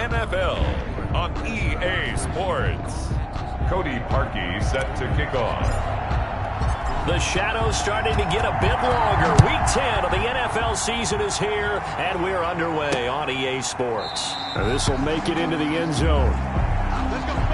NFL on EA Sports. Cody Parkey set to kick off. The shadow's starting to get a bit longer. Week 10 of the NFL season is here, and we're underway on EA Sports. This will make it into the end zone.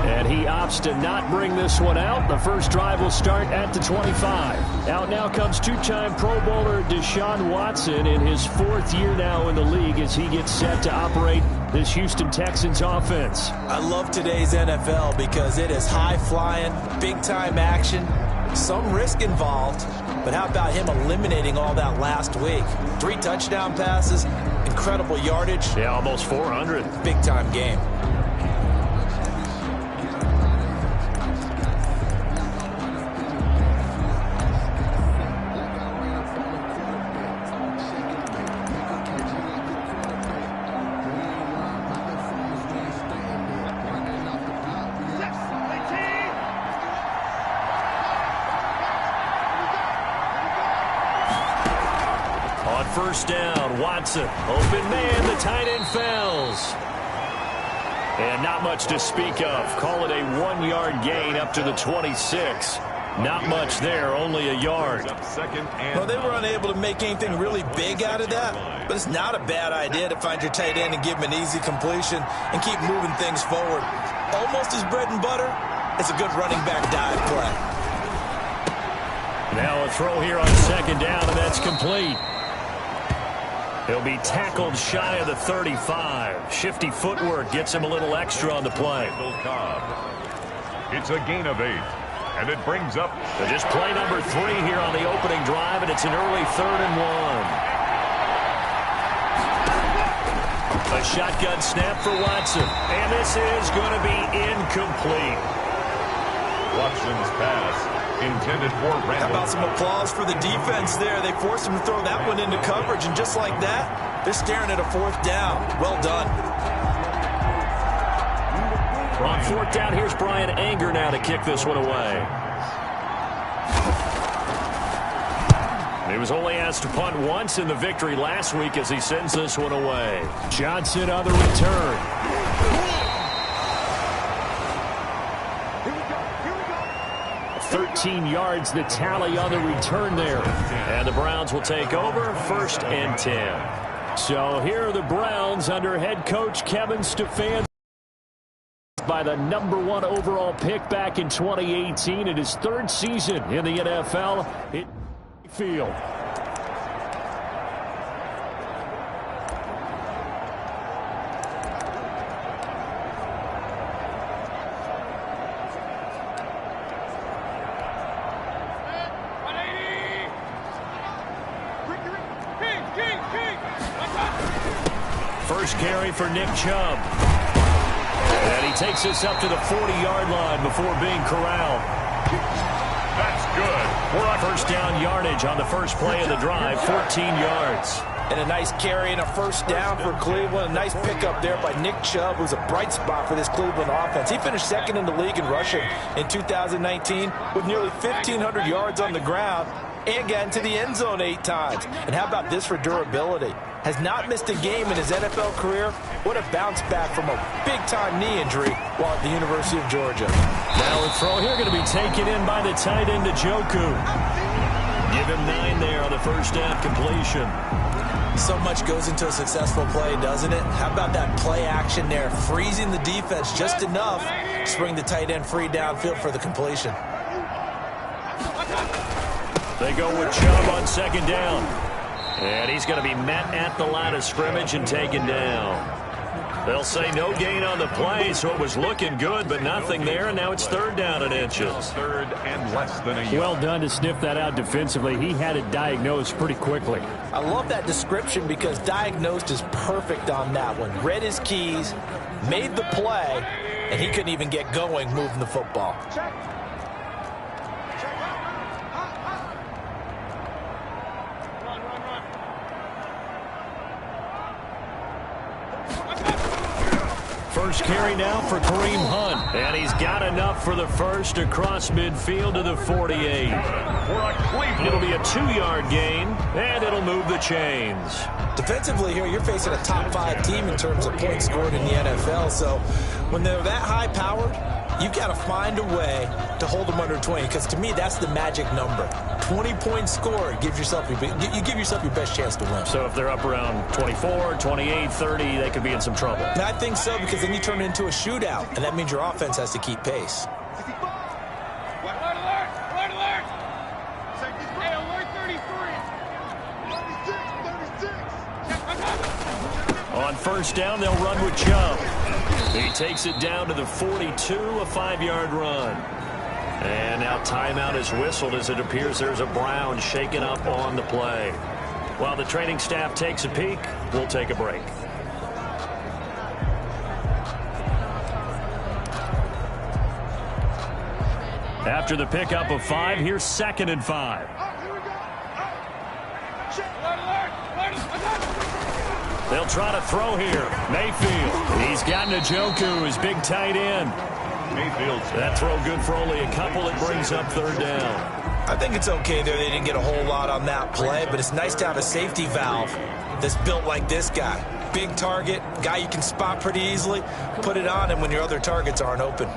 And he opts to not bring this one out. The first drive will start at the 25. Out now comes two-time Pro Bowler Deshaun Watson in his fourth year now in the league as he gets set to operate this Houston Texans offense. I love today's NFL because it is high-flying, big-time action, some risk involved. But how about him eliminating all that last week? 3 touchdown passes, incredible yardage. Yeah, almost 400. Big-time game. First down, Watson. Open man, the tight end falls. And not much to speak of. Call it a 1-yard gain up to the 26. Not much there, only a yard. Well, they were unable to make anything really big out of that, but it's not a bad idea to find your tight end and give him an easy completion and keep moving things forward. Almost his bread and butter. It's a good running back dive play. Now a throw here on second down, and that's complete. He'll be tackled shy of the 35. Shifty footwork gets him a little extra on the play. It's a gain of 8, and it brings up. So just play number 3 here on the opening drive, and it's an early 3rd and 1. A shotgun snap for Watson, and this is going to be incomplete. Watson's pass intended for Randall. How about some applause for the defense there? They forced him to throw that one into coverage, and just like that, they're staring at a 4th down. Well done. On 4th down, here's Brian Anger now to kick this one away. He was only asked to punt once in the victory last week as he sends this one away. Johnson on the return. 13 yards the tally on the return there. And the Browns will take over 1st and 10. So here are the Browns under head coach Kevin Stefanski by the number 1 overall pick back in 2018 in his 3rd season in the NFL. Field. First carry for Nick Chubb. And he takes this up to the 40-yard line before being corralled. That's good. We're on first down yardage on the first play of the drive, 14 yards. And a nice carry and a first down for Cleveland. A nice pickup there by Nick Chubb, who's a bright spot for this Cleveland offense. He finished 2nd in the league in rushing in 2019 with nearly 1,500 yards on the ground and got into the end zone 8 times. And how about this for durability? Has not missed a game in his NFL career. What a bounce back from a big-time knee injury while at the University of Georgia. Now the throw here going to be taken in by the tight end, Njoku. Give him 9 there on the first down completion. So much goes into a successful play, doesn't it? How about that play action there, freezing the defense just enough to bring the tight end free downfield for the completion. They go with Chubb on second down. And he's going to be met at the line of scrimmage and taken down. They'll say no gain on the play, so it was looking good, but nothing there, and now it's 3rd down and inches. 3rd and less than a yard. Well done to sniff that out defensively. He had it diagnosed pretty quickly. I love that description because diagnosed is perfect on that one. Read his keys, made the play, and he couldn't even get going moving the football. First carry now for Kareem Hunt. And he's got enough for the first across midfield to the 48. It'll be a 2-yard gain, and it'll move the chains. Defensively here, you're facing a top 5 team in terms of points scored in the NFL. So when they're that high-powered, you got to find a way to hold them under 20, because to me, that's the magic number. 20 points scored, you give yourself your best chance to win. So if they're up around 24, 28, 30, they could be in some trouble. And I think so, because then you turn it into a shootout, and that means your offense has to keep pace. On first down, they'll run with Chubb. He takes it down to the 42, a 5-yard run. And now timeout is whistled as it appears there's a Brown shaken up on the play. While the training staff takes a peek, we'll take a break. After the pickup of 5, here's 2nd and 5. They'll try to throw here. Mayfield. He's got Njoku, his big tight end. Mayfield. That throw good for only a couple. It brings up 3rd down. I think it's okay there. They didn't get a whole lot on that play, but it's nice to have a safety valve that's built like this guy. Big target, guy you can spot pretty easily. Put it on him when your other targets aren't open.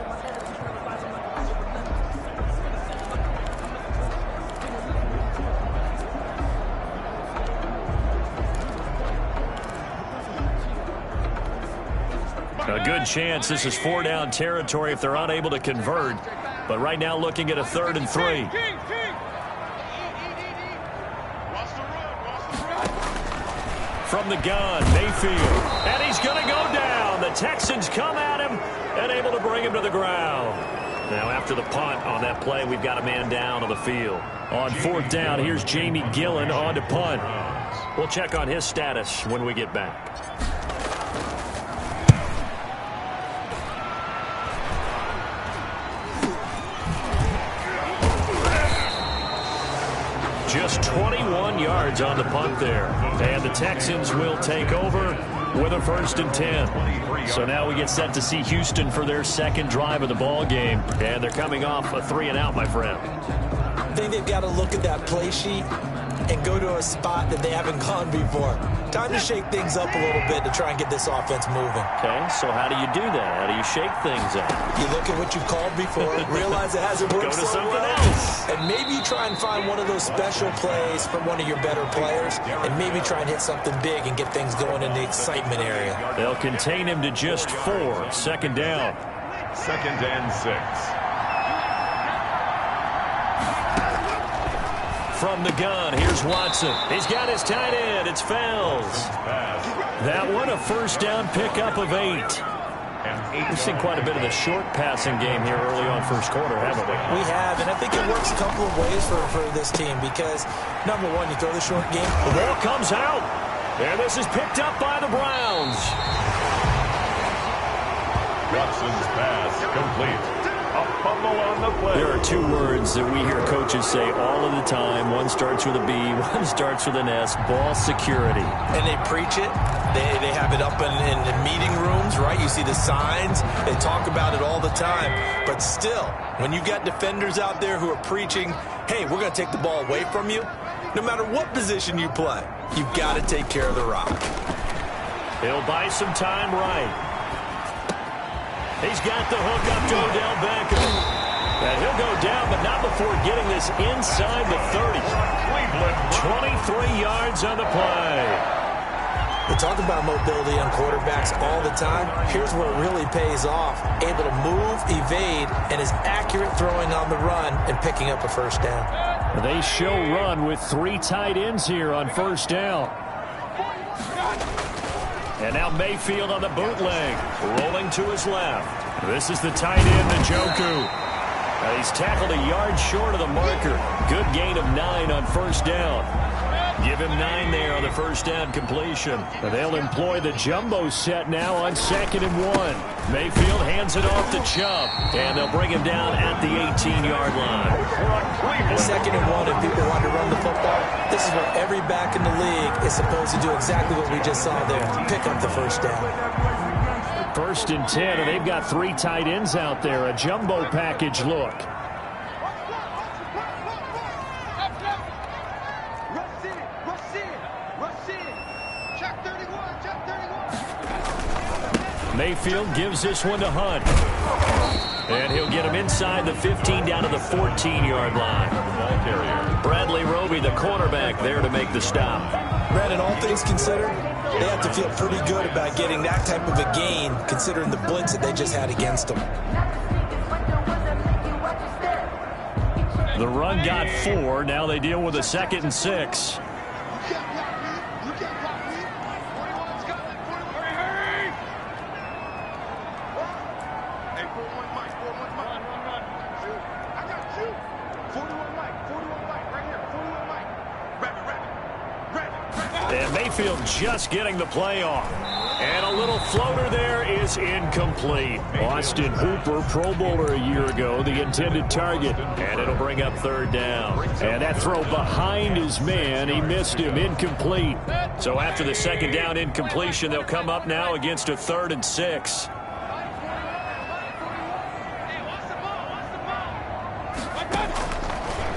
A good chance this is 4-down territory if they're unable to convert. But right now looking at a 3rd and 3. From the gun, Mayfield. And he's going to go down. The Texans come at him and able to bring him to the ground. Now after the punt on that play, we've got a man down on the field. On 4th down, here's Jamie Gillen on to punt. We'll check on his status when we get back. Just 21 yards on the punt there. And the Texans will take over with a 1st and 10. So now we get set to see Houston for their 2nd drive of the ball game. And they're coming off a 3-and-out, my friend. I think they've got to look at that play sheet and go to a spot that they haven't gone before. Time to shake things up a little bit to try and get this offense moving. Okay, so how do you do that? How do you shake things up? You look at what you've called before, realize it hasn't worked Go to so something well, else. and maybe you try and find one of those special plays from one of your better players, and maybe try and hit something big and get things going in the excitement area. They'll contain him to just 4. 2nd down. 2nd and 6. From the gun, here's Watson. He's got his tight end. It's Fells. That one, a 1st down pickup of 8. We've seen quite a bit of the short passing game here early on 1st quarter, haven't we? We have, and I think it works a couple of ways for this team because, number one, you throw the short game. The ball comes out, and this is picked up by the Browns. Watson's pass complete. A fumble on the play. There are 2 words that we hear coaches say all of the time. One starts with a B, one starts with an S. Ball security. And they preach it. They have it up in the meeting rooms, right? You see the signs. They talk about it all the time. But still, when you got defenders out there who are preaching, hey, we're going to take the ball away from you, no matter what position you play, you've got to take care of the rock. He'll buy some time right. He's got the hook up to Odell Beckham. And he'll go down, but not before getting this inside the 30. 23 yards on the play. We talk about mobility on quarterbacks all the time. Here's where it really pays off. Able to move, evade, and is accurate throwing on the run and picking up a 1st down. They show run with 3 tight ends here on 1st down. And now Mayfield on the bootleg, rolling to his left. This is the tight end, Njoku. He's tackled a yard short of the marker. Good gain of 9 on 1st down. Give him 9 there on the 1st down completion. They'll employ the jumbo set now on 2nd and 1. Mayfield hands it off to Chubb, and they'll bring him down at the 18-yard line. 2nd and 1, if people want to run the football, this is where every back in the league is supposed to do exactly what we just saw there, pick up the 1st down. 1st and 10, and they've got 3 tight ends out there, a jumbo package look. Mayfield gives this one to Hunt. And he'll get him inside the 15 down to the 14-yard line. Bradley Roby, the cornerback, there to make the stop. Brandon, all things considered, they have to feel pretty good about getting that type of a gain considering the blitz that they just had against them. The run got 4. Now they deal with a 2nd and 6. And Mayfield just getting the play off. And a little floater there is incomplete. Austin Hooper, Pro Bowler a year ago, the intended target. And it'll bring up 3rd down. And that throw behind his man, he missed him, incomplete. So after the 2nd down incompletion, they'll come up now against a 3rd and 6.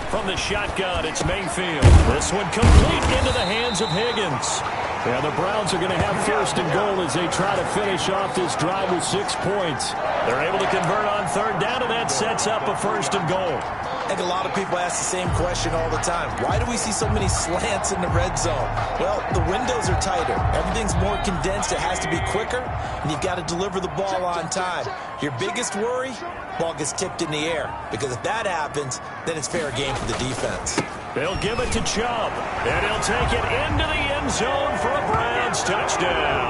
From the shotgun, it's Mayfield. This one complete into the hands of Higgins. And the Browns are going to have 1st and goal as they try to finish off this drive with 6 points. They're able to convert on 3rd down, and that sets up a 1st and goal. I think a lot of people ask the same question all the time. Why do we see so many slants in the red zone? Well, the windows are tighter. Everything's more condensed. It has to be quicker, and you've got to deliver the ball on time. Your biggest worry? Ball gets tipped in the air, because if that happens, then it's fair game for the defense. They'll give it to Chubb, and he'll take it into the end zone for a Browns touchdown.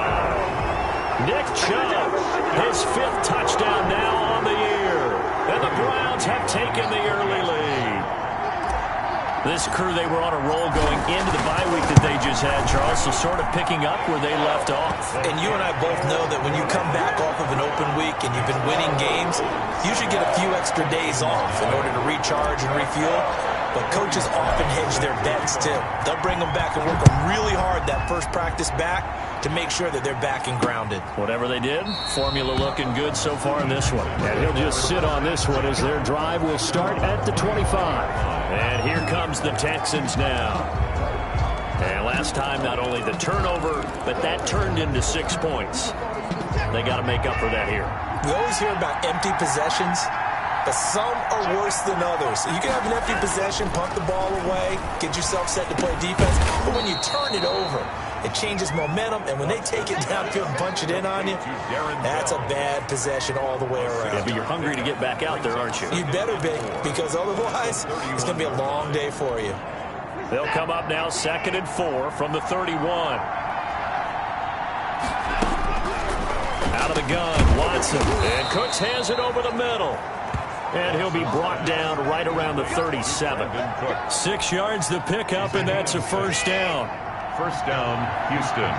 Nick Chubb, his 5th touchdown now on the year, and the Browns have taken the early lead. This crew, they were on a roll going into the bye week that they just had, Charles, so sort of picking up where they left off. And you and I both know that when you come back off of an open week and you've been winning games, you should get a few extra days off in order to recharge and refuel. But coaches often hedge their bets, too. They'll bring them back and work them really hard that first practice back to make sure that they're back and grounded. Whatever they did, formula looking good so far in this one. And he'll just sit on this one as their drive will start at the 25. And here comes the Texans now. And last time, not only the turnover, but that turned into 6 points. They got to make up for that here. We always hear about empty possessions, but some are worse than others. You can have an empty possession, punt the ball away, get yourself set to play defense, but when you turn it over, it changes momentum, and when they take it downfield and punch it in on you, that's a bad possession all the way around. Yeah, but you're hungry to get back out there, aren't you? You better be, because otherwise, it's going to be a long day for you. They'll come up now 2nd and 4 from the 31. Out of the gun, Watson. And Cooks has it over the middle. And he'll be brought down right around the 37. 6 yards the pickup, and that's a 1st down. 1st down, Houston.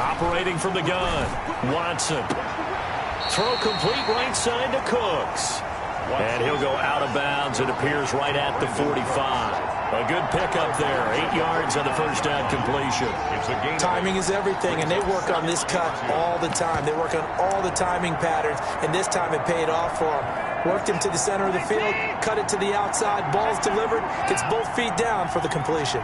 Operating from the gun, Watson. Throw complete right side to Cooks. And he'll go out of bounds. It appears right at the 45. A good pickup there. 8 yards on the 1st down completion. Timing is everything, and they work on this cut all the time. They work on all the timing patterns, and this time it paid off for them. Worked him to the center of the field, cut it to the outside, ball's delivered, gets both feet down for the completion.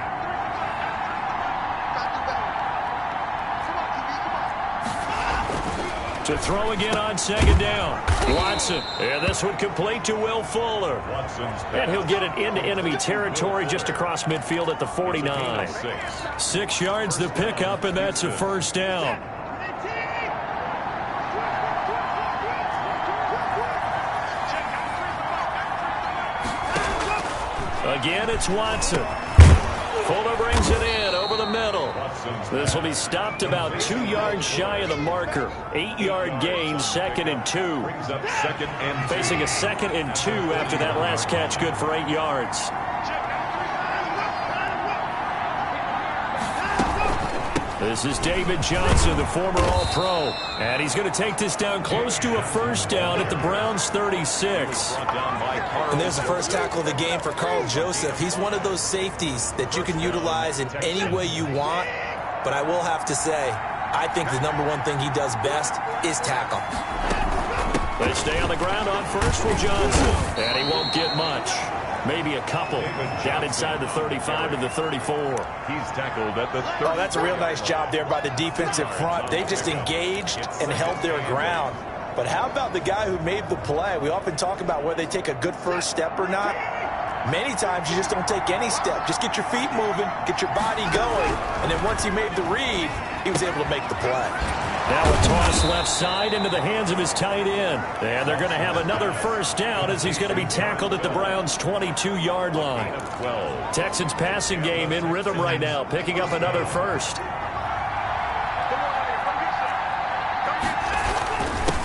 To throw again on 2nd down. Watson. And this one complete to Will Fuller. And he'll get it into enemy territory just across midfield at the 49. 6 yards the pickup, and that's a 1st down. Again, it's Watson. Fuller brings it in over the middle. This will be stopped about 2 yards shy of the marker. 8-yard gain, 2nd and 2. Facing a 2nd and 2 after that last catch, good for 8 yards. This is David Johnson, the former All-Pro. And he's going to take this down close to a 1st down at the Browns' 36. And there's the first tackle of the game for Carl Joseph. He's one of those safeties that you can utilize in any way you want. But I will have to say, I think the #1 thing he does best is tackle. They stay on the ground on 1st for Johnson. And he won't get much. maybe a couple, down inside the 35 to the 34. He's tackled at the 30. Oh, that's a real nice job there by the defensive front. They just engaged and held their ground. But how about the guy who made the play? We often talk about whether they take a good first step or not. Many times you just don't take any step. Just get your feet moving, get your body going, and then once he made the read, he was able to make the play. Now a toss left side into the hands of his tight end. And they're going to have another first down as he's going to be tackled at the Browns' 22-yard line. Texans passing game in rhythm right now, picking up another first.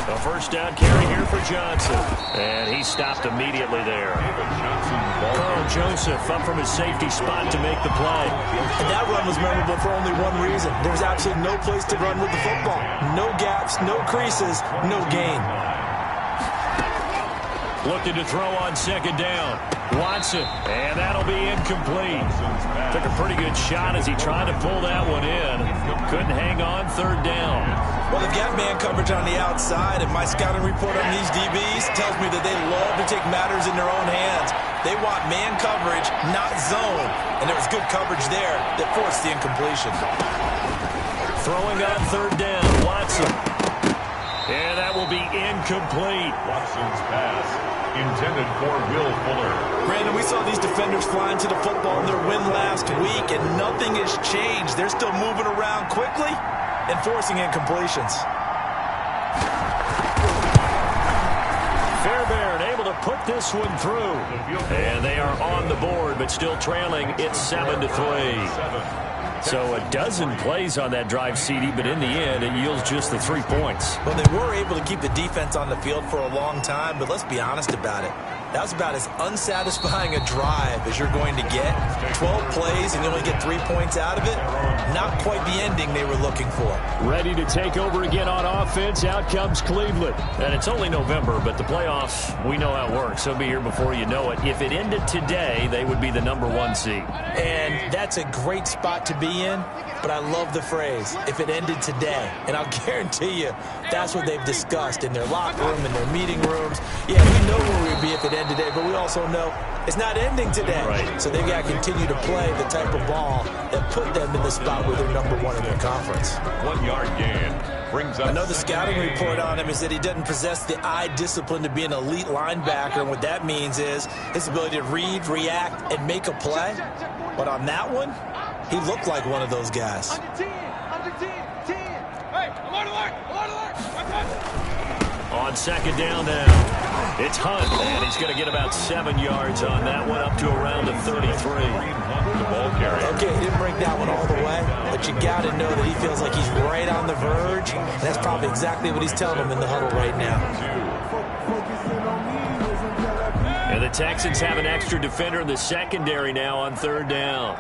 A first down carry here for Johnson. And he stopped immediately there. Carl Joseph up from his safety spot to make the play. And that run was memorable for only one reason. There was absolutely no place to run with the football. No gaps, no creases, no gain. Looking to throw on second down. Watson, and that'll be incomplete. Took a pretty good shot as he tried to pull that one in. Couldn't hang on, third down. Well, they've got man coverage on the outside, and my scouting report on these DBs tells me that they love to take matters in their own hands. They want man coverage, not zone. And there was good coverage there that forced the incompletion. Throwing on third down, Watson. And that will be incomplete. Watson's pass intended for Will Fuller. Brandon, we saw these defenders flying to the football in their win last week, and nothing has changed. They're still moving around quickly and forcing incompletions. Fairbairn able to put this one through. And they are on the board, but still trailing. It's 7-3. So a dozen plays on that drive, CD, but in the end, it yields just the 3 points. Well, they were able to keep the defense on the field for a long time, but let's be honest about it. That was about as unsatisfying a drive as you're going to get. 12 plays and you only get 3 points out of it. Not quite the ending they were looking for. Ready to take over again on offense. Out comes Cleveland. And it's only November, but the playoffs, we know how it works. They'll be here before you know it. If it ended today, they would be the #1 seed. And that's a great spot to be in, but I love the phrase, if it ended today. And I'll guarantee you, that's what they've discussed in their locker room, in their meeting rooms. Yeah, we know where we'd be if it ended today, but we also know it's not ending today. Right. So they've got to continue to play the type of ball that put them in the spot where they're #1 in their conference. 1 yard gain brings up. Another scouting report on him is that he doesn't possess the eye discipline to be an elite linebacker, and what that means is his ability to read, react, and make a play. But on that one, he looked like one of those guys. On second down now, it's Hunt, and he's going to get about 7 yards on that one, up to around the 33. The ball carrier. Okay, he didn't break that one all the way, but you got to know that he feels like he's right on the verge, and that's probably exactly what he's telling him in the huddle right now. And the Texans have an extra defender in the secondary now on third down.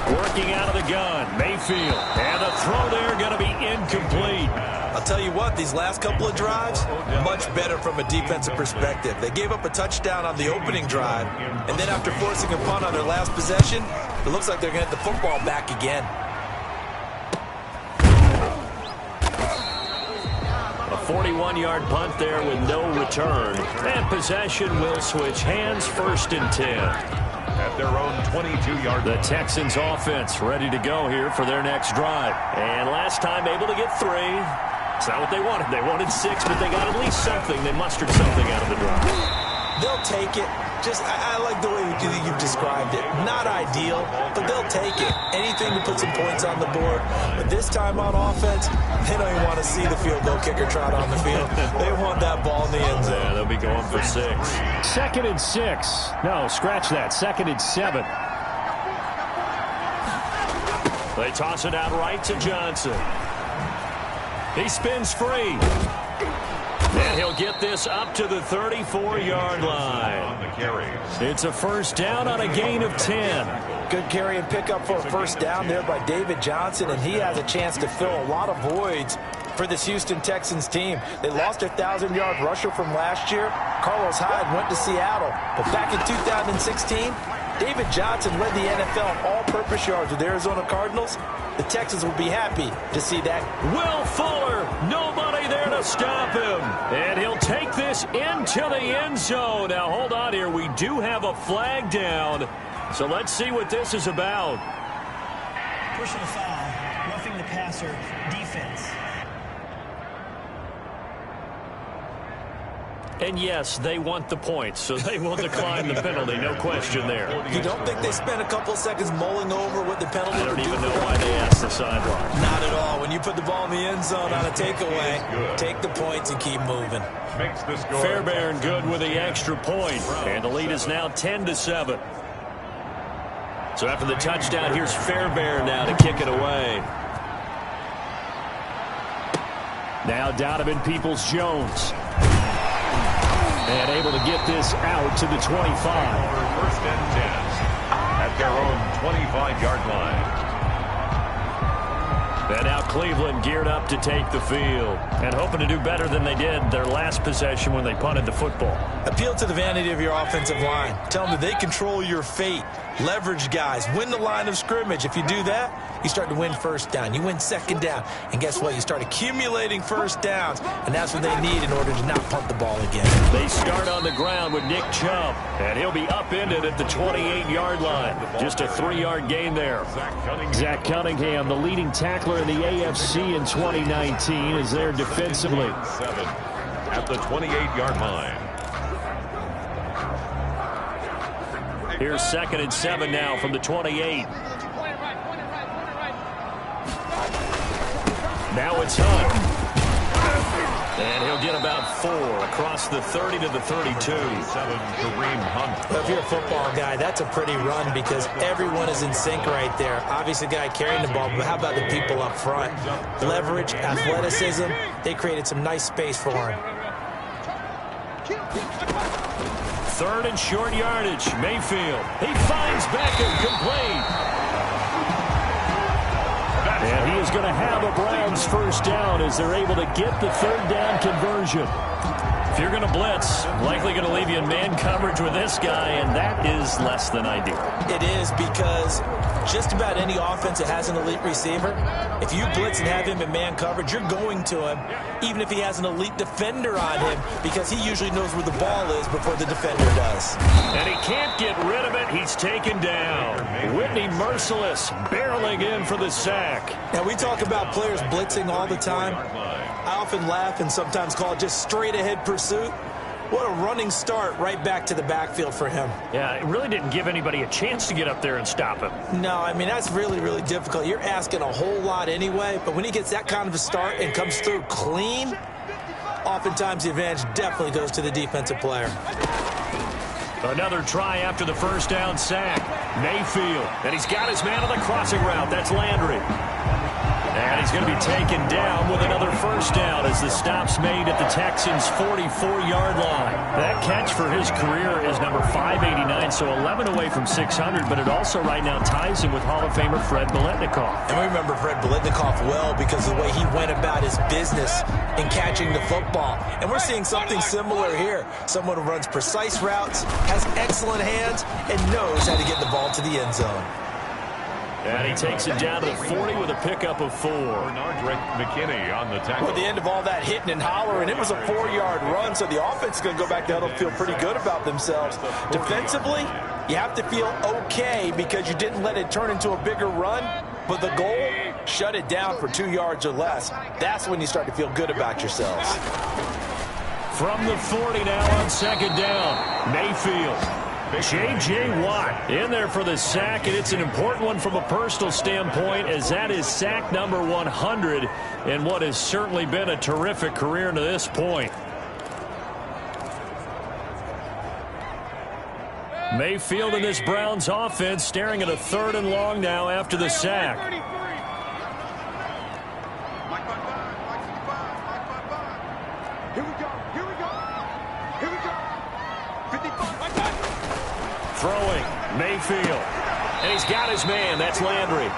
Working out of the gun, Mayfield. And the throw there going to be incomplete. I'll tell you what, these last couple of drives, much better from a defensive perspective. They gave up a touchdown on the opening drive, and then after forcing a punt on their last possession, it looks like they're going to get the football back again. A 41-yard punt there with no return. And possession will switch hands, 1st and 10. At their own 22-yard line. The Texans offense ready to go here for their next drive. And last time able to get 3. It's not what they wanted. They wanted 6, but they got at least something. They mustered something out of the drive. They'll take it. I like the way you've described it. Not ideal, but they'll take it. Anything to put some points on the board. But this time on offense, they don't even want to see the field goal kicker trot on the field. They want that ball in the end zone. Yeah, they'll be going for 6. 2nd and 6. No, scratch that. 2nd and 7. They toss it out right to Johnson. He spins free. And he'll get this up to the 34-yard line. It's a first down on a gain of 10. Good carry and pickup for a first down there by David Johnson, and he has a chance to fill a lot of voids for this Houston Texans team. They lost their 1,000-yard rusher from last year. Carlos Hyde went to Seattle. But back in 2016, David Johnson led the NFL in all-purpose yards with the Arizona Cardinals. The Texans will be happy to see that. Will Fuller, nobody there to stop him. And he'll take this into the end zone. Now, hold on here. We do have a flag down. So let's see what this is about. Personal foul, roughing the passer, defense. And yes, they want the points, so they will decline the penalty, no question there. You don't think they spent a couple seconds mulling over what the penalty I would don't do? even know why they asked the sideline. Not at all. When you put the ball in the end zone on a takeaway, take the points and keep moving. Makes the score. Fairbairn good with the extra point, and the lead is now 10-7. So after the touchdown, here's Fairbairn now to kick it away. Now Donovan Peoples-Jones. And able to get this out to the 25. First and 10 at their own 25-yard line. And now Cleveland geared up to take the field and hoping to do better than they did their last possession when they punted the football. Appeal to the vanity of your offensive line. Tell them that they control your fate. Leverage guys. Win the line of scrimmage. If you do that, you start to win first down. You win second down. And guess what? You start accumulating first downs. And that's what they need in order to not punt the ball again. They start on the ground with Nick Chubb. And he'll be upended at the 28-yard line. Just a 3-yard gain there. Zach Cunningham, the leading tackler in the AFC in 2019, is there defensively. 7 at the 28-yard line. Here's 2nd and 7 now from the 28. Now it's Hunt. And he'll get about 4 across the 30 to the 32. 7, Kareem Hunt. Well, if you're a football guy, that's a pretty run because everyone is in sync right there. Obviously, the guy carrying the ball, but how about the people up front? Leverage, athleticism. They created some nice space for him. 3rd and short yardage. Mayfield. He finds Beckham complete. And he is going to have a Browns first down as they're able to get the 3rd down conversion. If you're going to blitz, likely going to leave you in man coverage with this guy, and that is less than ideal. It is because just about any offense that has an elite receiver, if you blitz and have him in man coverage, you're going to him, even if he has an elite defender on him, because he usually knows where the ball is before the defender does. And he can't get rid of it. He's taken down. Whitney Merciless barreling in for the sack. Now, we talk about players blitzing all the time. I often laugh and sometimes call it just straight-ahead pursuit. What a running start right back to the backfield for him. Yeah, it really didn't give anybody a chance to get up there and stop him. No, I mean, that's really, really difficult. You're asking a whole lot anyway, but when he gets that kind of a start and comes through clean, oftentimes the advantage definitely goes to the defensive player. Another try after the first down sack. Mayfield, and he's got his man on the crossing route. That's Landry. And he's going to be taken down with another first down as the stop's made at the Texans' 44-yard line. That catch for his career is number 589, so 11 away from 600, but it also right now ties him with Hall of Famer Fred Biletnikoff. And we remember Fred Biletnikoff well because of the way he went about his business in catching the football. And we're seeing something similar here. Someone who runs precise routes, has excellent hands, and knows how to get the ball to the end zone. And he takes it down to the 40 with a pickup of 4. Bernardrick McKinney on the tackle. At the end of all that hitting and hollering, it was a 4-yard run, so the offense is going to go back down and feel pretty good about themselves. Defensively, you have to feel okay because you didn't let it turn into a bigger run, but the goal, shut it down for 2 yards or less. That's when you start to feel good about yourselves. From the 40 now on 2nd down, Mayfield. J.J. Watt in there for the sack, and it's an important one from a personal standpoint as that is sack number 100 in what has certainly been a terrific career to this point. Mayfield in this Browns offense staring at a 3rd and long now after the sack. Throwing, Mayfield. And he's got his man. That's Landry.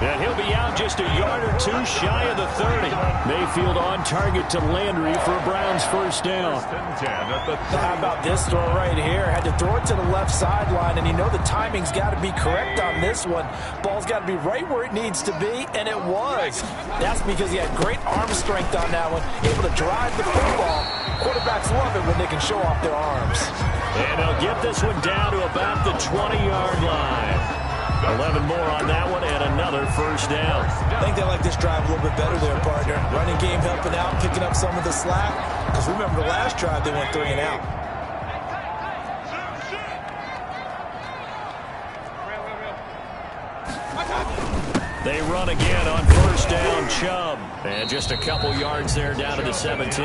And he'll be out just a yard or two shy of the 30. Mayfield on target to Landry for a Browns first down. How about this throw right here? Had to throw it to the left sideline, and you know the timing's got to be correct on this one. Ball's got to be right where it needs to be, and it was. That's because he had great arm strength on that one, able to drive the football. Quarterbacks love it when they can show off their arms. And they'll get this one down to about the 20-yard line. 11 more on that one and another first down. I think they like this drive a little bit better there, partner. Running game helping out, picking up some of the slack. Because remember the last drive, they went 3 and out. They run again on first down, Chubb. And just a couple yards there down to the 17.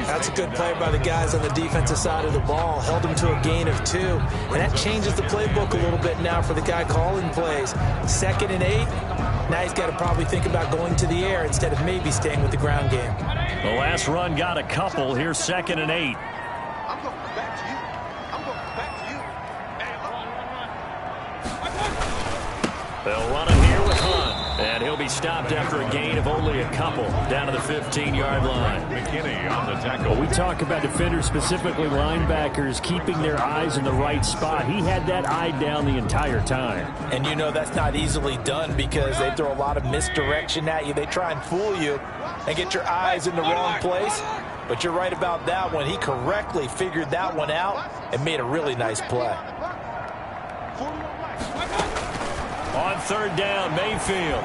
That's a good play by the guys on the defensive side of the ball. Held them to a gain of 2. And that changes the playbook a little bit now for the guy calling plays. 2nd and 8. Now he's got to probably think about going to the air instead of maybe staying with the ground game. The last run got a couple. Here's 2nd and 8. I'm going back to you. I'm going back to you. Hey, They'll run it here with Hunt. And he'll be stopped after a gain of only a couple down to the 15-yard line. McKinney on the tackle. We talk about defenders, specifically linebackers, keeping their eyes in the right spot. He had that eye down the entire time. And you know that's not easily done because they throw a lot of misdirection at you. They try and fool you and get your eyes in the wrong place. But you're right about that one. He correctly figured that one out and made a really nice play. On third down, Mayfield.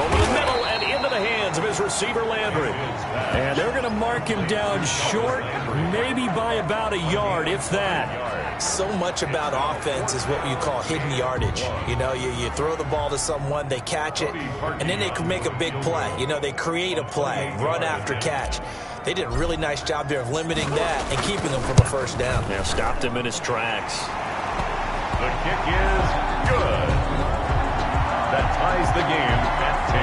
Over the middle and into the hands of his receiver, Landry. And they're going to mark him down short, maybe by about a yard, if that. So much about offense is what you call hidden yardage. You know, you throw the ball to someone, they catch it, and then they can make a big play. You know, they create a play, run after catch. They did a really nice job there of limiting that and keeping him from a first down. Yeah, stopped him in his tracks. The kick is good. That ties the game at 10.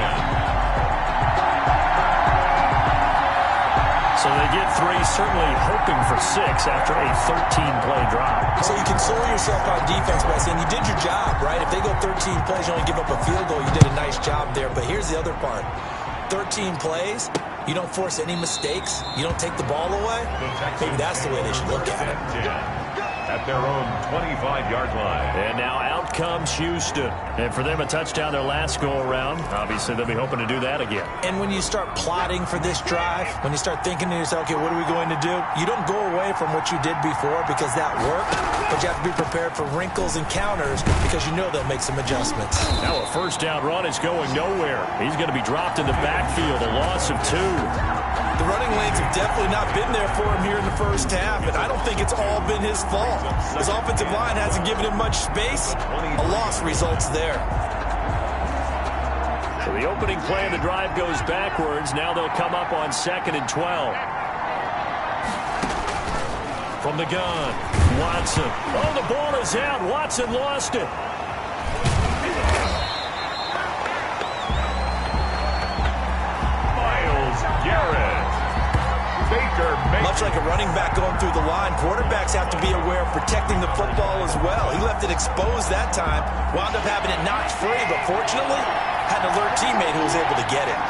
So they get 3, certainly hoping for 6 after a 13-play drive. So you console yourself on defense by saying you did your job, right? If they go 13 plays, you only give up a field goal, you did a nice job there. But here's the other part. 13 plays, you don't force any mistakes, you don't take the ball away. Maybe that's the way they should look at it. At their own 25-yard line. And now out comes Houston. And for them, a touchdown their last go-around. Obviously, they'll be hoping to do that again. And when you start plotting for this drive, when you start thinking to yourself, okay, what are we going to do? You don't go away from what you did before because that worked, but you have to be prepared for wrinkles and counters because you know they'll make some adjustments. Now a first down run is going nowhere. He's going to be dropped in the backfield, a loss of 2. The running lanes have definitely not been there for him here in the first half, and I don't think it's all been his fault. His offensive line hasn't given him much space. A loss results there. So the opening play of the drive goes backwards. Now they'll come up on 2nd and 12. From the gun, Watson. Oh, the ball is out. Watson lost it. Myles Garrett. Baker Much like a running back going through the line, quarterbacks have to be aware of protecting the football as well. He left it exposed that time, wound up having it knocked free, but fortunately had an alert teammate who was able to get it.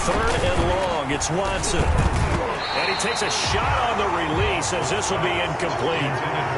3rd and long, it's Watson. And he takes a shot on the release as this will be incomplete.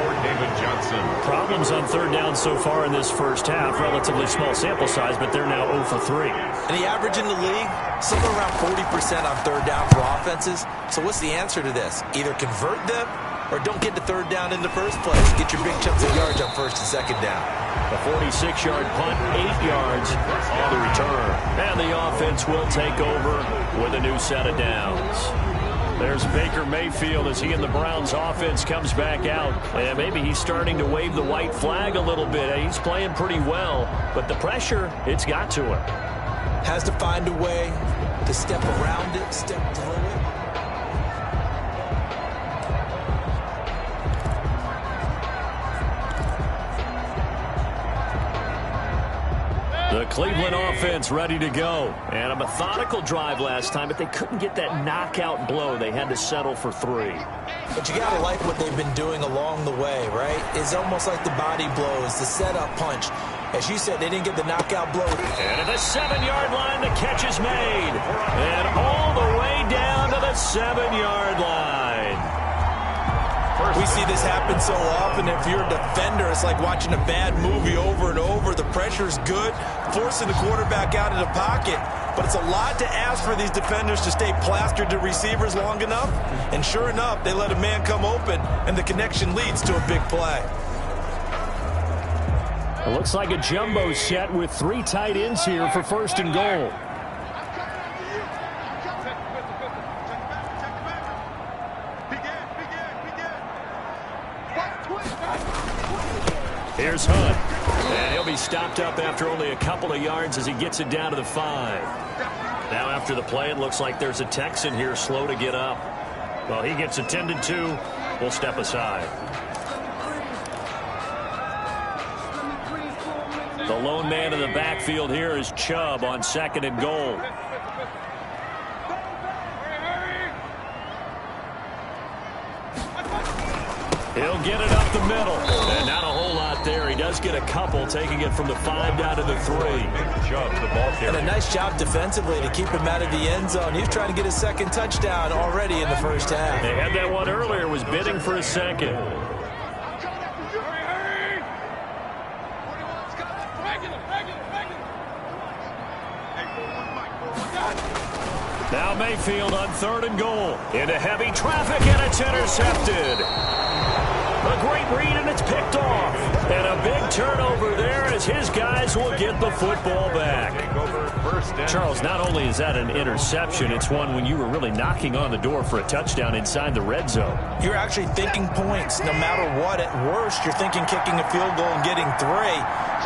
for David Johnson. Problems on 3rd down so far in this first half. Relatively small sample size, but they're now 0 for 3. And the average in the league, somewhere around 40% on 3rd down for offenses. So what's the answer to this? Either convert them or don't get to 3rd down in the first place. Get your big chunks of yards on 1st and 2nd down. A 46-yard punt, 8 yards on the return. And the offense will take over with a new set of downs. There's Baker Mayfield as he and the Browns offense comes back out. And maybe he's starting to wave the white flag a little bit. He's playing pretty well, but the pressure, it's got to him. Has to find a way to step around it, step through it. The Cleveland offense ready to go. And a methodical drive last time, but they couldn't get that knockout blow. They had to settle for 3. But you got to like what they've been doing along the way, right? It's almost like the body blows, the setup punch. As you said, they didn't get the knockout blow. And at the 7-yard line, the catch is made. And all the way down to the 7-yard line. We see this happen so often. If you're a defender, it's like watching a bad movie over and over. The pressure's good, forcing the quarterback out of the pocket. But it's a lot to ask for these defenders to stay plastered to receivers long enough. And sure enough, they let a man come open, and the connection leads to a big play. It looks like a jumbo set with 3 tight ends here for 1st and goal. Here's Hunt. And he'll be stopped up after only a couple of yards as he gets it down to the 5. Now after the play, it looks like there's a Texan here slow to get up. Well, he gets attended to. We'll step aside. The lone man in the backfield here is Chubb on 2nd and goal. He'll get it up the middle. And not a whole lot there. He does get a couple, taking it from the 5 down to the 3. And a nice job defensively to keep him out of the end zone. He was trying to get his 2nd touchdown already in the 1st half. They had that one earlier, was bidding for a 2nd. Now Mayfield on 3rd and goal. Into heavy traffic, and it's intercepted. A great read, and it's picked off. And a big turnover there as his guys will get the football back. Charles, not only is that an interception, it's one when you were really knocking on the door for a touchdown inside the red zone. You're actually thinking points. No matter what, at worst, you're thinking kicking a field goal and getting 3.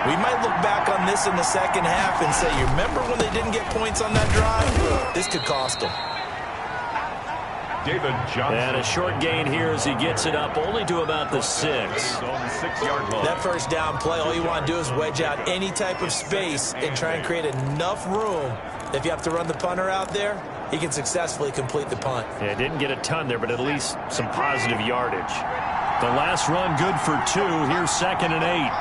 We might look back on this in the 2nd half and say, you remember when they didn't get points on that drive? This could cost them. David Johnson. And a short gain here as he gets it up only to about the 6. That 1st down play, all you want to do is wedge out any type of space and try and create enough room. If you have to run the punter out there, he can successfully complete the punt. Yeah, didn't get a ton there, but at least some positive yardage. The last run good for 2. Here's 2nd and 8.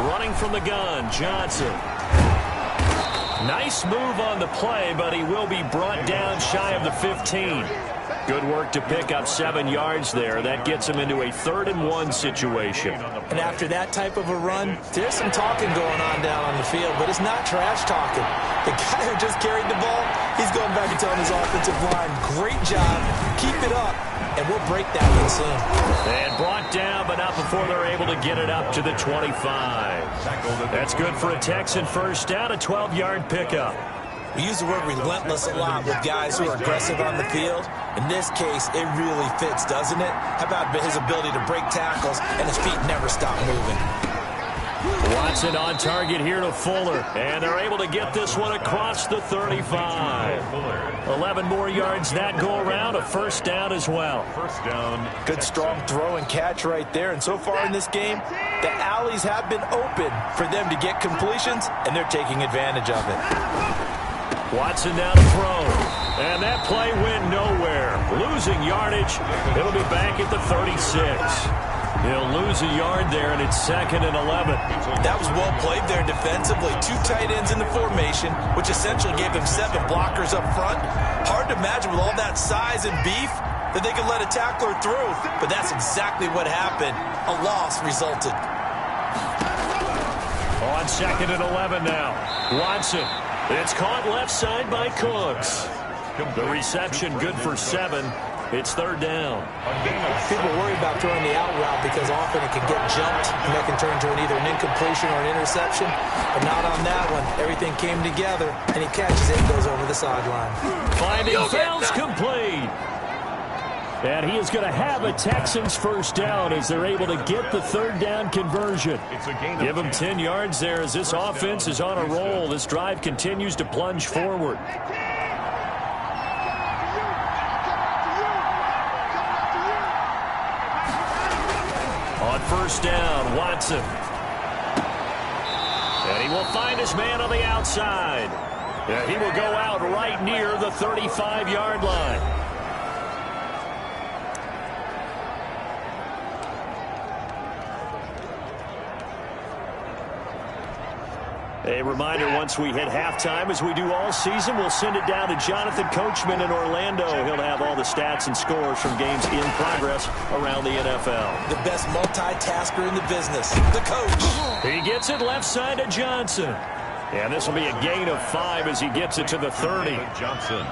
Running from the gun, Johnson. Nice move on the play, but he will be brought down shy of the 15. Good work to pick up 7 yards there. That gets him into a 3rd and 1 situation. And after that type of a run, there's some talking going on down on the field, but it's not trash talking. The guy who just carried the ball, he's going back and telling his offensive line, great job, keep it up, and we'll break that one soon. And brought down, but not before they're able to get it up to the 25. That's good for a Texan 1st down, a 12-yard pickup. We use the word relentless a lot with guys who are aggressive on the field. In this case, it really fits, doesn't it? How about his ability to break tackles and his feet never stop moving? Watson on target here to Fuller. And they're able to get this one across the 35. 11 more yards that go around. A 1st down as well. 1st down. Good strong throw and catch right there. And so far in this game, the alleys have been open for them to get completions, and they're taking advantage of it. Watson down to throw. And that play went nowhere. Losing yardage. It'll be back at the 36. He'll lose a yard there, and it's 2nd and 11. That was well played there defensively. 2 tight ends in the formation, which essentially gave them 7 blockers up front. Hard to imagine with all that size and beef that they could let a tackler through. But that's exactly what happened. A loss resulted. On 2nd and 11 now. Watson. It's caught left side by Cooks. The reception good for 7. It's 3rd down. People worry about throwing the out route because often it can get jumped and that can turn into either an incompletion or an interception. But not on that one. Everything came together, and he catches it and goes over the sideline. Finding Fells complete. And he is going to have a Texans 1st down as they're able to get the 3rd down conversion. Give him 10 yards there as this offense is on a roll. This drive continues to plunge forward. On 1st down, Watson. And he will find his man on the outside. He will go out right near the 35-yard line. A reminder, once we hit halftime, as we do all season, we'll send it down to Jonathan Coachman in Orlando. He'll have all the stats and scores from games in progress around the NFL. The best multitasker in the business, the coach. He gets it left side to Johnson. And this will be a gain of 5 as he gets it to the 30. Johnson.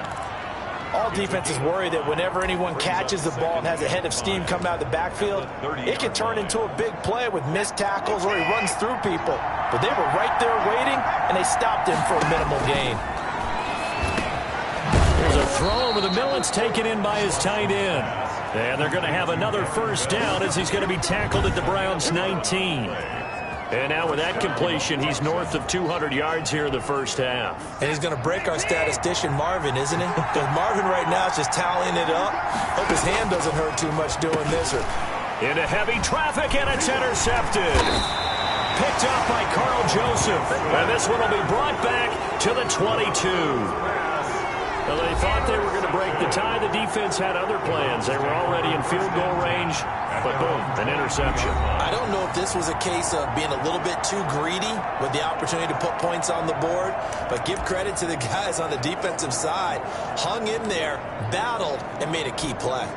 All defenses worry that whenever anyone catches the ball and has a head of steam come out of the backfield, it can turn into a big play with missed tackles or he runs through people. But they were right there waiting, and they stopped him for a minimal gain. There's a throw over the middle. It's taken in by his tight end. And they're going to have another first down as he's going to be tackled at the Browns' 19. And now with that completion, he's north of 200 yards here in the first half. And he's going to break our statistician, Marvin, isn't he? Because Marvin right now is just tallying it up. Hope his hand doesn't hurt too much doing this. Into heavy traffic, and it's intercepted. Picked up by Carl Joseph. And this one will be brought back to the 22. Well, they thought they were going to break the tie. The defense had other plans. They were already in field goal range, but boom, an interception. I don't know if this was a case of being a little bit too greedy with the opportunity to put points on the board, but give credit to the guys on the defensive side. Hung in there, battled, and made a key play.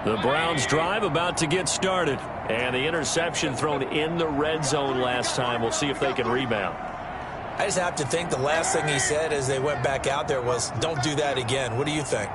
The Browns drive about to get started, and the interception thrown in the red zone last time. We'll see if they can rebound. I just have to think the last thing he said as they went back out there was, don't do that again. What do you think?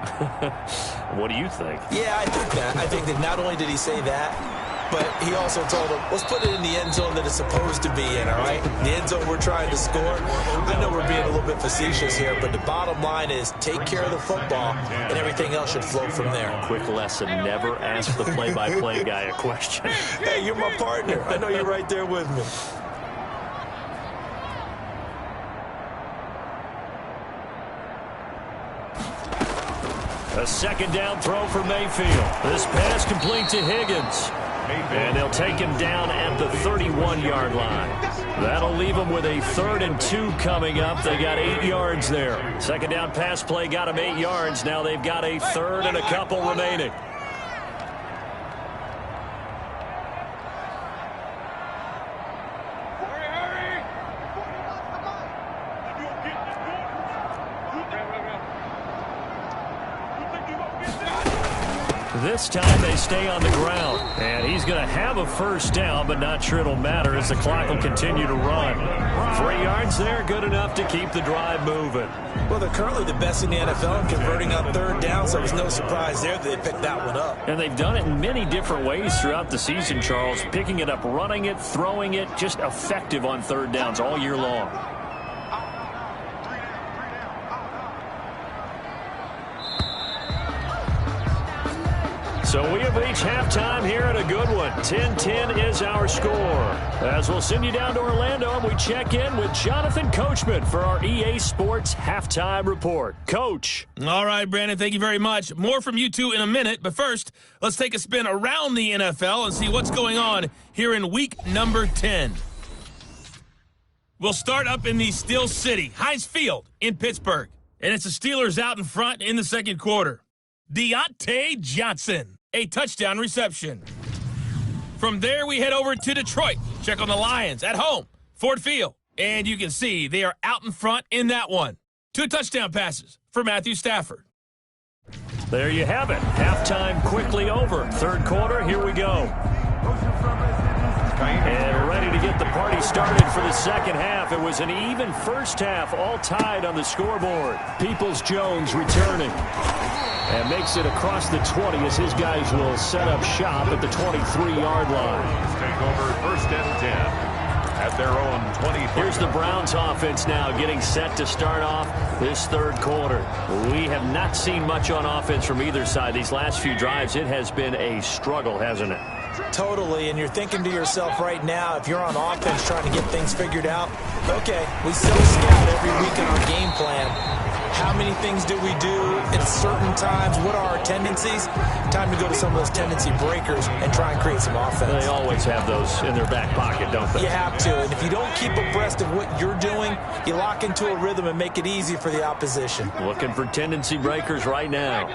What do you think? Yeah, I think that. I think that not only did he say that, but he also told them, let's put it in the end zone that it's supposed to be in, all right? The end zone we're trying to score. I know we're being a little bit facetious here, but the bottom line is take care of the football, and everything else should flow from there. Quick lesson, never ask the play-by-play guy a question. Hey, you're my partner. I know you're right there with me. A second down throw for Mayfield. This pass complete to Higgins. And they'll take him down at the 31-yard line. That'll leave him with a 3rd and 2 coming up. They got 8 yards there. Second down pass play got him 8 yards. Now they've got a 3rd and a couple remaining. This time they stay on the ground. And he's going to have a first down, but not sure it'll matter as the clock will continue to run. 3 yards there, good enough to keep the drive moving. Well, they're currently the best in the NFL in converting on 3rd down, so it was no surprise there that they picked that one up. And they've done it in many different ways throughout the season, Charles. Picking it up, running it, throwing it, just effective on 3rd downs all year long. So we have reached halftime here at a good one. 10-10 is our score. As we'll send you down to Orlando, and we check in with Jonathan Coachman for our EA Sports Halftime Report. Coach. All right, Brandon, thank you very much. More from you two in a minute, but first, let's take a spin around the NFL and see what's going on here in week number 10. We'll start up in the Steel City, Heinz Field in Pittsburgh, and it's the Steelers out in front in the second quarter. Deontay Johnson, a touchdown reception. From there, we head over to Detroit. Check on the Lions at home, Ford Field. And you can see they are out in front in that one. 2 touchdown passes for Matthew Stafford. There you have it. Halftime quickly over. 3rd quarter, here we go. And ready to get the party started for the second half. It was an even first half, all tied on the scoreboard. Peoples-Jones returning. And makes it across the 20 as his guys will set up shop at the 23-yard line. Take over 1st and 10 at their own 20. Here's the Browns offense now getting set to start off this 3rd quarter. We have not seen much on offense from either side. These last few drives, it has been a struggle, hasn't it? Totally, and you're thinking to yourself right now, if you're on offense trying to get things figured out, okay, we still scout every week in our game plan. How many things do we do at certain times? What are our tendencies? Time to go to some of those tendency breakers and try and create some offense. They always have those in their back pocket, don't they? You have to. And if you don't keep abreast of what you're doing, you lock into a rhythm and make it easy for the opposition. Looking for tendency breakers right now.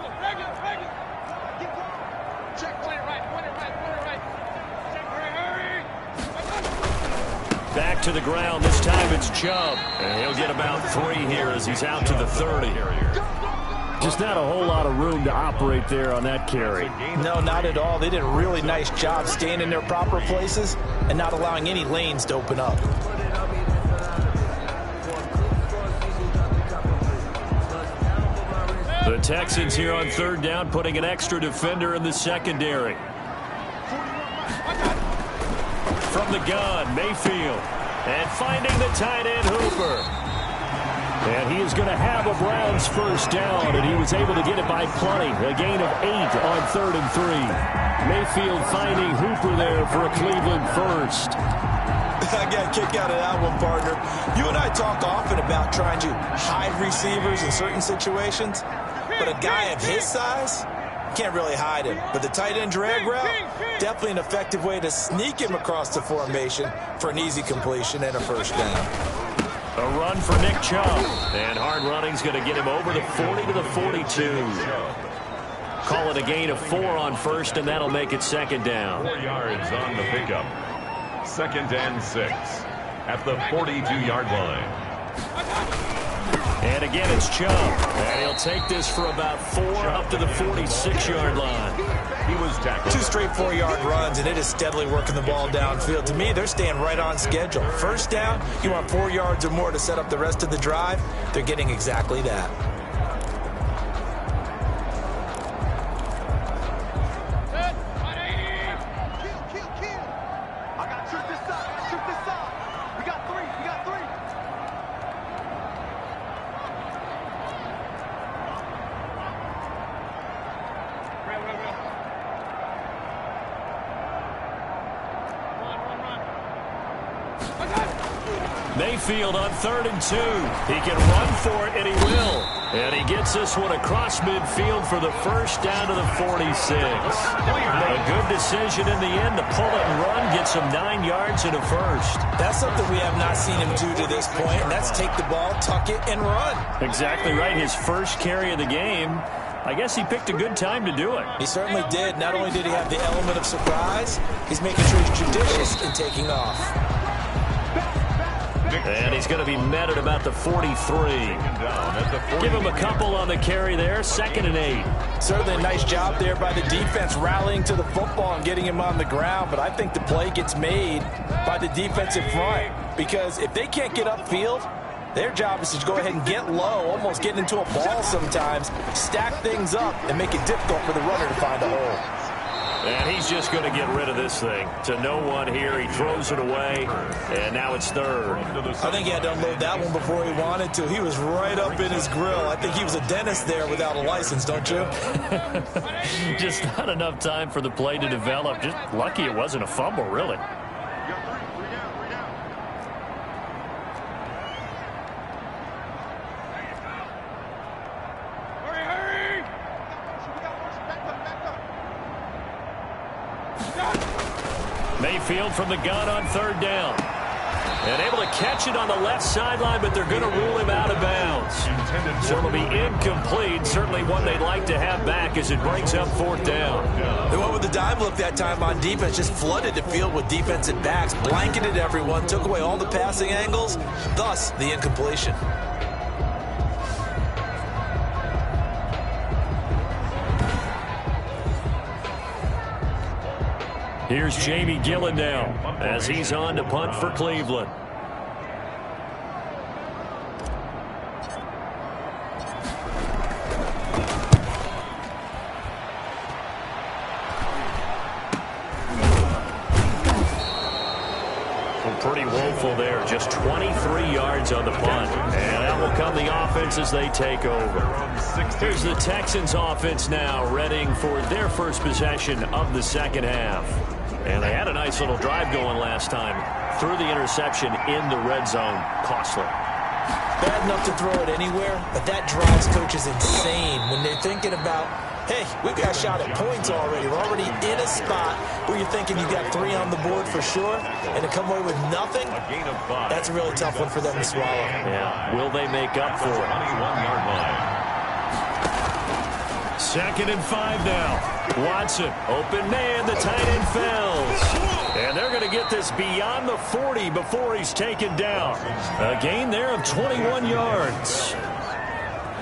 Back to the ground. This time it's Chubb. And he'll get about 3 here as he's out to the 30. Just not a whole lot of room to operate there on that carry. No, not at all. They did a really nice job staying in their proper places and not allowing any lanes to open up. The Texans here on 3rd down, putting an extra defender in the secondary. From the gun, Mayfield. And finding the tight end, Hooper. And he is going to have a Browns first down, and he was able to get it by plenty. A gain of 8 on 3rd and 3. Mayfield finding Hooper there for a Cleveland first. I got a kick out of that one, partner. You and I talk often about trying to hide receivers in certain situations, but a guy of his size, can't really hide him. But the tight end drag route, definitely an effective way to sneak him across the formation for an easy completion and a first down. A run for Nick Chubb. And hard running's going to get him over the 40 to the 42. Call it a gain of 4 on first, and that'll make it 2nd down. 4 yards on the pickup. 2nd and 6 at the 42-yard line. And again, it's Chubb. And he'll take this for about 4 up to the 46-yard line. He was tackled. 2 straight 4-yard runs, and it is steadily working the ball downfield. To me, they're staying right on schedule. First down, you want 4 yards or more to set up the rest of the drive. They're getting exactly that. Mayfield on 3rd and 2. He can run for it, and he will. And he gets this one across midfield for the first down to the 46. A good decision in the end to pull it and run, gets him 9 yards and a first. That's something we have not seen him do to this point, and that's take the ball, tuck it, and run. Exactly right. His first carry of the game. I guess he picked a good time to do it. He certainly did. Not only did he have the element of surprise, he's making sure he's judicious in taking off. And he's going to be met at about the 43. Give him a couple on the carry there. 2nd and 8. Certainly a nice job there by the defense rallying to the football and getting him on the ground. But I think the play gets made by the defensive front. Because if they can't get upfield, their job is to go ahead and get low, almost getting into a ball sometimes, stack things up, and make it difficult for the runner to find a hole. And he's just going to get rid of this thing. To no one here. He throws it away. And now it's 3rd. I think he had to unload that one before he wanted to. He was right up in his grill. I think he was a dentist there without a license, don't you? Just not enough time for the play to develop. Just lucky it wasn't a fumble, really. Mayfield from the gun on 3rd down. And able to catch it on the left sideline, but they're going to rule him out of bounds. So it'll be incomplete. Certainly one they'd like to have back as it brings up 4th down. They went with the dive look that time on defense, just flooded the field with defensive backs, blanketed everyone, took away all the passing angles, thus the incompletion. Here's Jamie Gillen now as he's on to punt for Cleveland. Pretty woeful there. Just 23 yards on the punt. And that will come the offense as they take over. Here's the Texans offense now, readying for their first possession of the 2nd half. And they had a nice little drive going last time. Threw the interception in the red zone. Costly. bad enough to throw it anywhere, but that drives coaches insane when they're thinking about, hey, we've got a shot at points already. We're already in a spot where you're thinking you got 3 on the board for sure, and to come away with nothing, that's a really tough one for them to swallow. Yeah, will they make up for it? 21-yard line. 2nd and 5 now. Watson, open man, the tight end falls. And they're going to get this beyond the 40 before he's taken down. A gain there of 21 yards.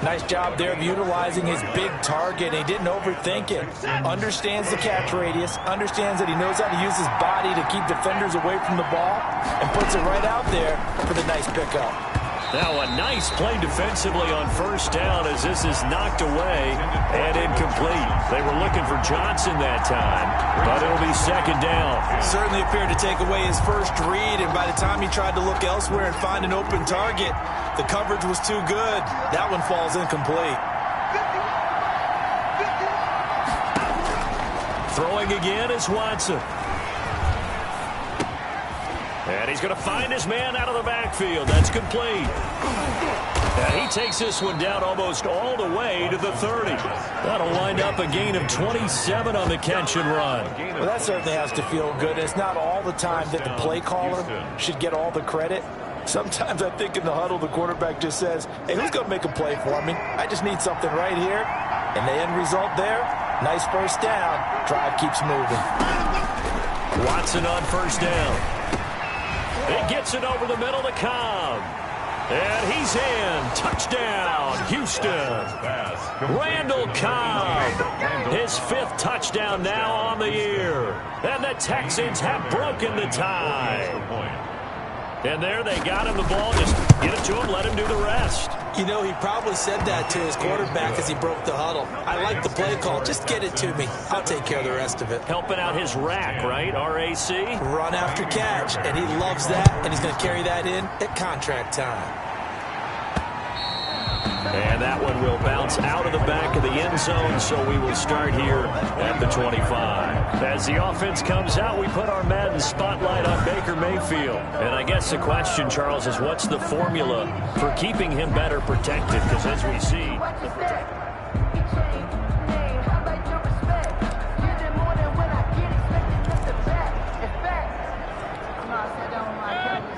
Nice job there of utilizing his big target. He didn't overthink it. Understands the catch radius, understands that he knows how to use his body to keep defenders away from the ball, and puts it right out there for the nice pickup. Now a nice play defensively on 1st down as this is knocked away and incomplete. They were looking for Johnson that time, but it'll be 2nd down. Certainly appeared to take away his first read, and by the time he tried to look elsewhere and find an open target, the coverage was too good. That one falls incomplete. Throwing again is Watson. And he's going to find his man out of the backfield. That's complete. And he takes this one down almost all the way to the 30. That'll wind up a gain of 27 on the catch and run. Well, that certainly has to feel good. It's not all the time that the play caller should get all the credit. Sometimes I think in the huddle, the quarterback just says, hey, who's going to make a play for me? I just need something right here. And the end result there, nice 1st down. Drive keeps moving. Watson on 1st down. He gets it over the middle to Cobb. And he's in. Touchdown, Houston. Randall Cobb. His 5th touchdown now on the year. And the Texans have broken the tie. And there they got him the ball. Just get it to him, let him do the rest. You know, he probably said that to his quarterback as he broke the huddle. I like the play call. Just get it to me. I'll take care of the rest of it. Helping out his rack, right? RAC? Run after catch, and he loves that, and he's going to carry that in at contract time. And that one will bounce out of the back of the end zone, so we will start here at the 25. As the offense comes out, we put our Madden spotlight on Baker Mayfield. And I guess the question, Charles, is what's the formula for keeping him better protected? Because as we see...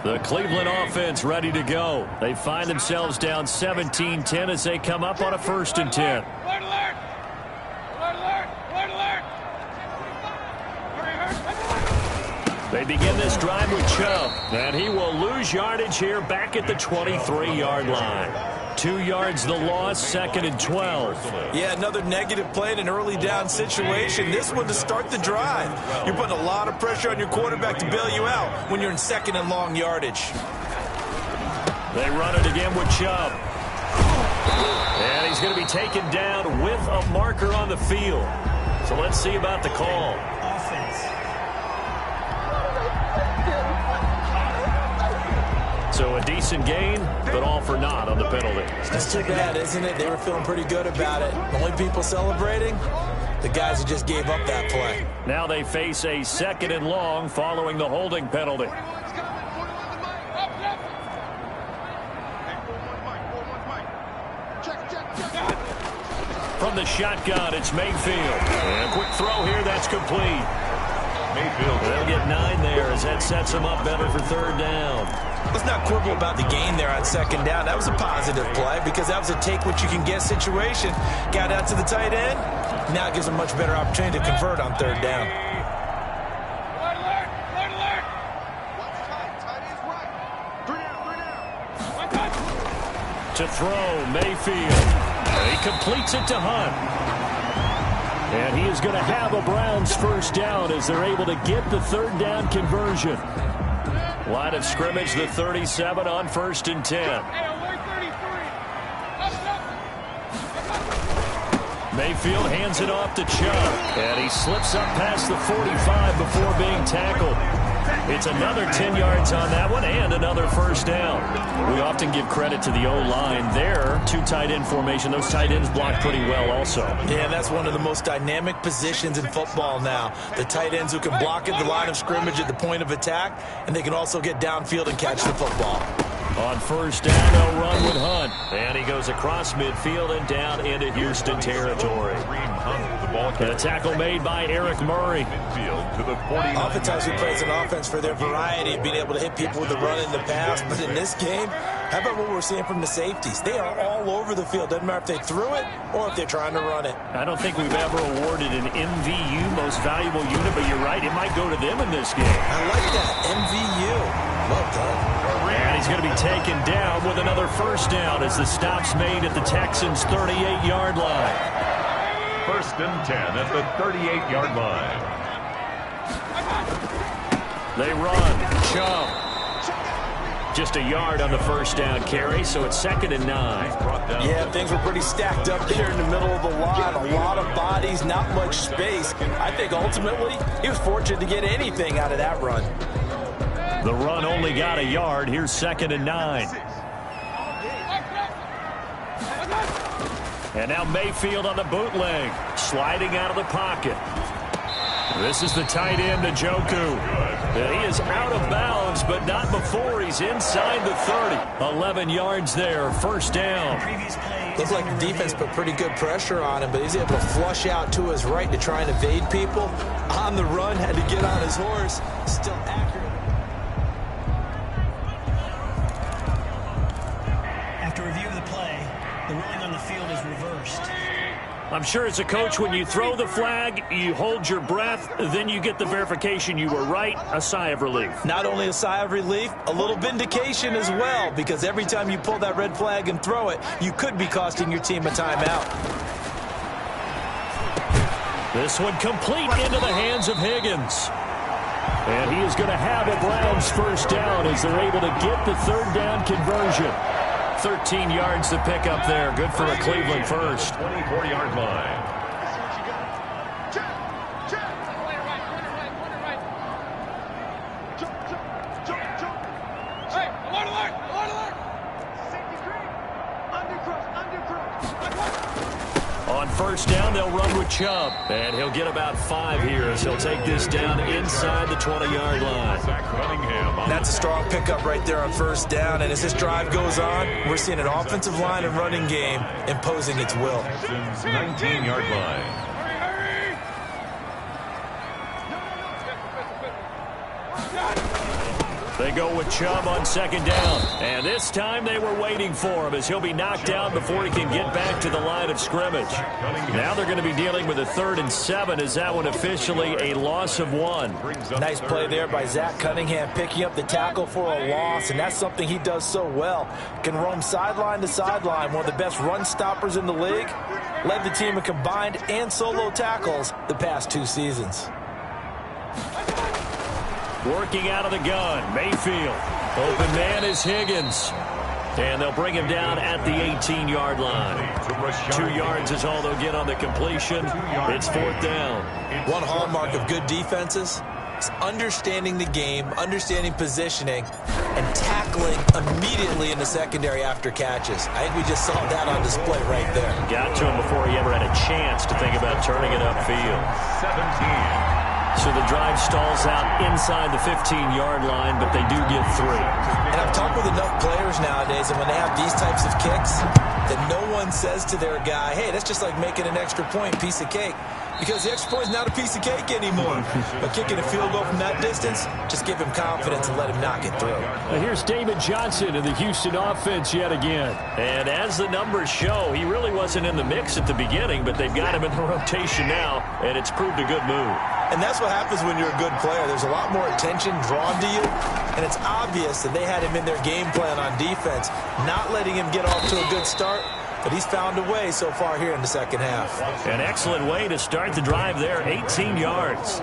The Cleveland offense ready to go. They find themselves down 17-10 as they come up on a 1st and 10. Alert, alert! Alert, alert! Alert! They begin this drive with Chubb, and he will lose yardage here back at the 23-yard line. 2 yards the loss, 2nd and 12. Yeah, another negative play in an early down situation. This one to start the drive. You're putting a lot of pressure on your quarterback to bail you out when you're in 2nd and long yardage. They run it again with Chubb. And he's going to be taken down with a marker on the field. So let's see about the call. Offense. So a decent gain, but all for naught on the penalty. That's too bad, isn't it? They were feeling pretty good about it. The only people celebrating, the guys who just gave up that play. Now they face a 2nd and long following the holding penalty. From the shotgun, it's Mayfield. And a quick throw here, that's complete. Mayfield. They'll get 9 there as that sets them up better for 3rd down. Let's not quibble about the gain there on 2nd down. That was a positive play because that was a take-what-you-can-get situation. Got out to the tight end. Now it gives them a much better opportunity to convert on 3rd down. Alert, alert! Alert, alert! Watch tight. Tight is right. 3 down. One touch. To throw, Mayfield. And he completes it to Hunt. And he is going to have a Browns 1st down as they're able to get the 3rd down conversion. Line of scrimmage, the 37 on 1st and 10. Mayfield hands it off to Chubb. And he slips up past the 45 before being tackled. It's another 10 yards on that one and another 1st down. We often give credit to the O-line there. 2 tight end formation. Those tight ends block pretty well also. Yeah, that's one of the most dynamic positions in football now. The tight ends who can block at the line of scrimmage at the point of attack, and they can also get downfield and catch the football. On first down, they'll run with Hunt. And he goes across midfield and down into Houston territory. The tackle made by Eric Murray. Oftentimes we play as an offense for their variety of being able to hit people with the run and the pass. But in this game, how about what we're seeing from the safeties? They are all over the field. Doesn't matter if they threw it or if they're trying to run it. I don't think we've ever awarded an MVU, most valuable unit, but you're right. It might go to them in this game. I like that. MVU. Well done. And he's going to be taken down with another first down as the stop's made at the Texans' 38-yard line. First and 10 at the 38-yard line. They run. Chubb. Just a yard on the first down carry, so it's 2nd and 9. Yeah, things were pretty stacked up there in the middle of the line. A lot of bodies, not much space. I think ultimately he was fortunate to get anything out of that run. The run only got a yard. Here's 2nd and 9. And now Mayfield on the bootleg, sliding out of the pocket. This is the tight end, Njoku. And he is out of bounds, but not before he's inside the 30. 11 yards there, first down. Looks like the defense put pretty good pressure on him, but he's able to flush out to his right to try and evade people. On the run, had to get on his horse. Still accurate. After review of the play, the ruling on the field is reversed. I'm sure as a coach, when you throw the flag, you hold your breath, then you get the verification you were right, a sigh of relief. Not only a sigh of relief, a little vindication as well, because every time you pull that red flag and throw it, you could be costing your team a timeout. This one complete into the hands of Higgins. And he is going to have a Browns first down as they're able to get the third down conversion. 13 yards to pick up there. Good for a Cleveland first. 24-yard line. On first down, they'll run with Chubb. And he'll get about 5 here as he'll take this down inside the 20-yard line. That's a strong pickup right there on first down. And as this drive goes on, we're seeing an offensive line and running game imposing its will. 19-yard line. They go with Chubb on second down. And this time they were waiting for him as he'll be knocked down before he can get back to the line of scrimmage. Now they're going to be dealing with a 3rd and 7 as that one officially a loss of 1. Nice play there by Zach Cunningham, picking up the tackle for a loss, and that's something he does so well. Can roam sideline to sideline, one of the best run stoppers in the league. Led the team in combined and solo tackles the past 2 seasons. Working out of the gun, Mayfield. Open man is Higgins. And they'll bring him down at the 18-yard line. 2 yards is all they'll get on the completion. It's 4th down. One hallmark of good defenses is understanding the game, understanding positioning, and tackling immediately in the secondary after catches. I think we just saw that on display right there. Got to him before he ever had a chance to think about turning it upfield. 17. So the drive stalls out inside the 15-yard line, but they do get 3. And I've talked with enough players nowadays, and when they have these types of kicks, that no one says to their guy, hey, that's just like making an extra point, piece of cake. Because the extra point is not a piece of cake anymore. But kicking a field goal from that distance, just give him confidence and let him knock it through. Now here's David Johnson in the Houston offense yet again. And as the numbers show, he really wasn't in the mix at the beginning, but they've got him in the rotation now, and it's proved a good move. And that's what happens when you're a good player. There's a lot more attention drawn to you, and it's obvious that they had him in their game plan on defense, not letting him get off to a good start. But he's found a way so far here in the second half. An excellent way to start the drive there, 18 yards.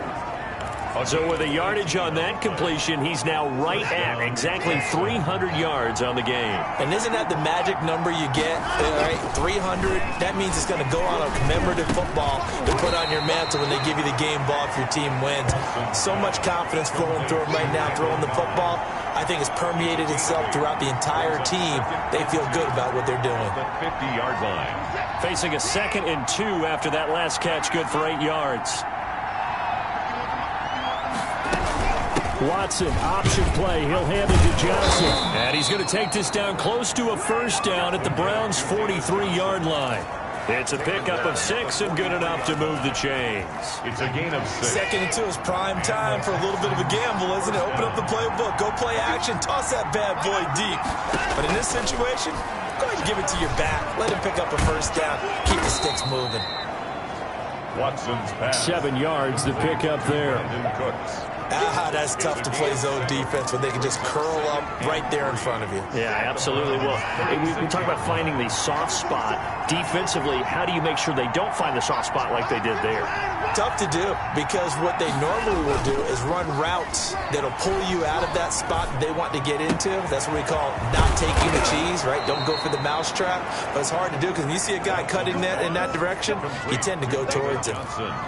So with a yardage on that completion, he's now right at exactly 300 yards on the game. And isn't that the magic number you get? Right? 300, that means it's going to go on a commemorative football to put on your mantle when they give you the game ball if your team wins. So much confidence flowing through him right now, throwing the football. I think it's permeated itself throughout the entire team. They feel good about what they're doing. The 50-yard line. Facing a 2nd and 2 after that last catch, good for 8 yards. Watson, option play. He'll hand it to Johnson. And he's going to take this down close to a first down at the Browns' 43-yard line. It's a pickup of 6 and good enough to move the chains. It's a gain of 6. 2nd and 2 is prime time for a little bit of a gamble, isn't it? Open up the playbook, go play action, toss that bad boy deep. But in this situation, go ahead and give it to your back. Let him pick up a first down. Keep the sticks moving. Watson's pass. 7 yards to pick up there. Brandon Cooks. That's tough to play zone defense when they can just curl up right there in front of you. Yeah, absolutely. Well, we talk about finding the soft spot. Defensively, how do you make sure they don't find the soft spot like they did there? Tough to do, because what they normally will do is run routes that'll pull you out of that spot they want to get into. That's what we call not taking the cheese, right? Don't go for the mousetrap. But it's hard to do because when you see a guy cutting that in that direction, you tend to go towards him.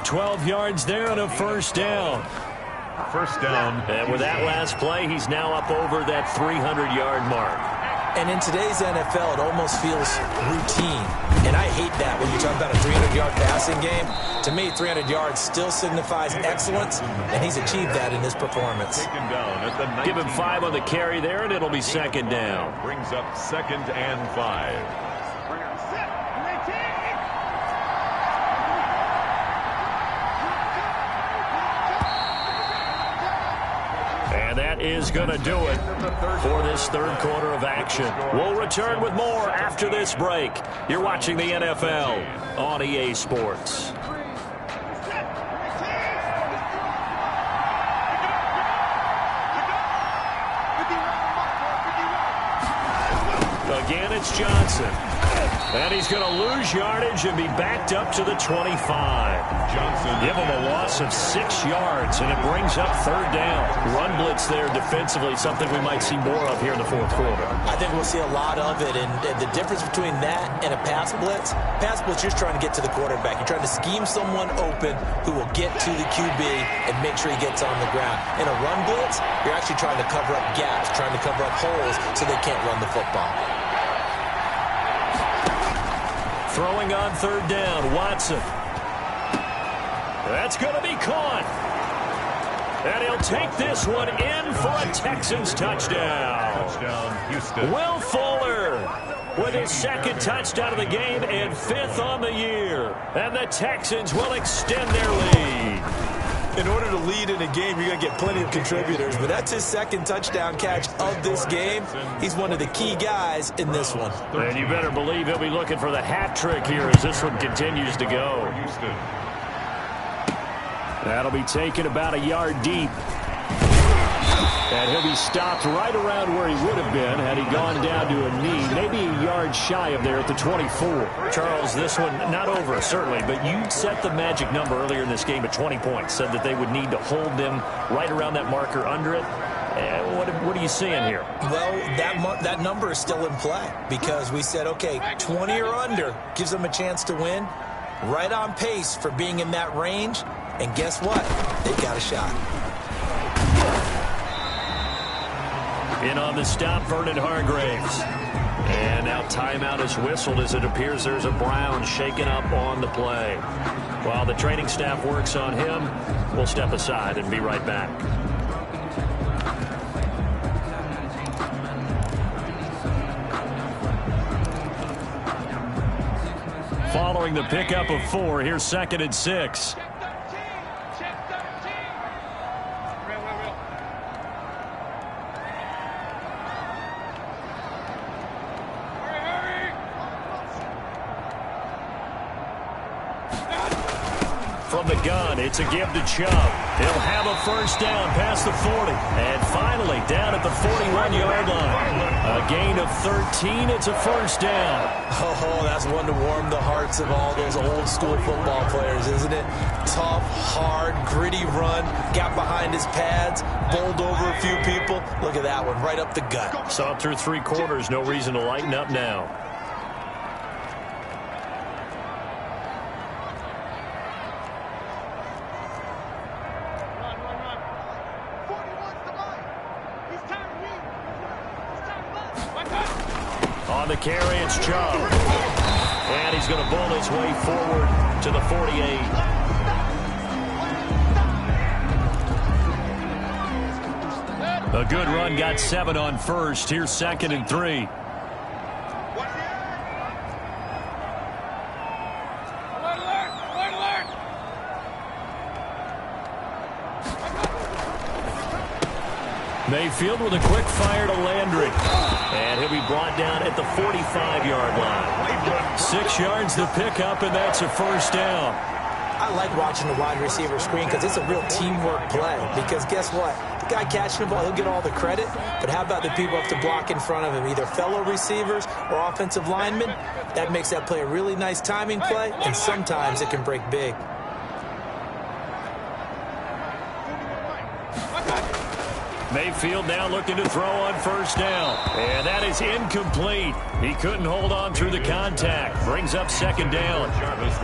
12 yards there and a first down. First down. And with that last play, he's now up over that 300-yard mark. And in today's NFL, it almost feels routine. And I hate that when you talk about a 300-yard passing game. To me, 300 yards still signifies excellence, and he's achieved that in his performance. Taken down at the 19. Give him 5 on the carry there, and it'll be second down. Brings up 2nd and 5. And that is going to do it for this third quarter of action. We'll return with more after this break. You're watching the NFL on EA Sports. Again, it's Johnson. And he's going to lose yardage and be backed up to the 25. Johnson. Give him a loss of 6 yards, and it brings up third down. Run blitz there defensively, something we might see more of here in the fourth quarter. I think we'll see a lot of it, and the difference between that and a pass blitz, you're just trying to get to the quarterback. You're trying to scheme someone open who will get to the QB and make sure he gets on the ground. In a run blitz, you're actually trying to cover up gaps, trying to cover up holes so they can't run the football. Throwing on third down, Watson. That's going to be caught. And he'll take this one in for a Texans touchdown. Touchdown, Houston. Will Fuller with his 2nd touchdown of the game and 5th on the year. And the Texans will extend their lead. In order to lead in a game, you're going to get plenty of contributors, but that's his 2nd touchdown catch of this game. He's one of the key guys in this one. And you better believe he'll be looking for the hat trick here as this one continues to go. Houston. That'll be taken about a yard deep. And he'll be stopped right around where he would have been had he gone down to a knee, maybe a yard shy of there at the 24. Charles, this one not over, certainly, but you set the magic number earlier in this game at 20 points, said that they would need to hold them right around that marker under it. What are you seeing here? Well, that number is still in play because we said, okay, 20 or under gives them a chance to win. Right on pace for being in that range. And guess what? They've got a shot. In on the stop, Vernon Hargreaves. And now timeout is whistled as it appears there's a Brown shaken up on the play. While the training staff works on him, we'll step aside and be right back. Following the pickup of 4, here's 2nd and 6. From the gun, it's a give to Chubb. He'll have a first down past the 40. And finally, down at the 41-yard line. A gain of 13. It's a first down. Oh, that's one to warm the hearts of all those old-school football players, isn't it? Tough, hard, gritty run. Got behind his pads, bowled over a few people. Look at that one, right up the gut. Saw it through 3 quarters. No reason to lighten up now. On the carry, it's Chubb. And he's going to bowl his way forward to the 48. A good run got 7 on first. Here's 2nd and 3. Mayfield with a quick fire to Landry. And he'll be brought down at the 45-yard line. 6 yards to pick up, and that's a first down. I like watching the wide receiver screen because it's a real teamwork play. Because guess what? The guy catching the ball, he'll get all the credit. But how about the people up to block in front of him, either fellow receivers or offensive linemen? That makes that play a really nice timing play, and sometimes it can break big. Mayfield now looking to throw on first down. And that is incomplete. He couldn't hold on through the contact. Brings up 2nd down.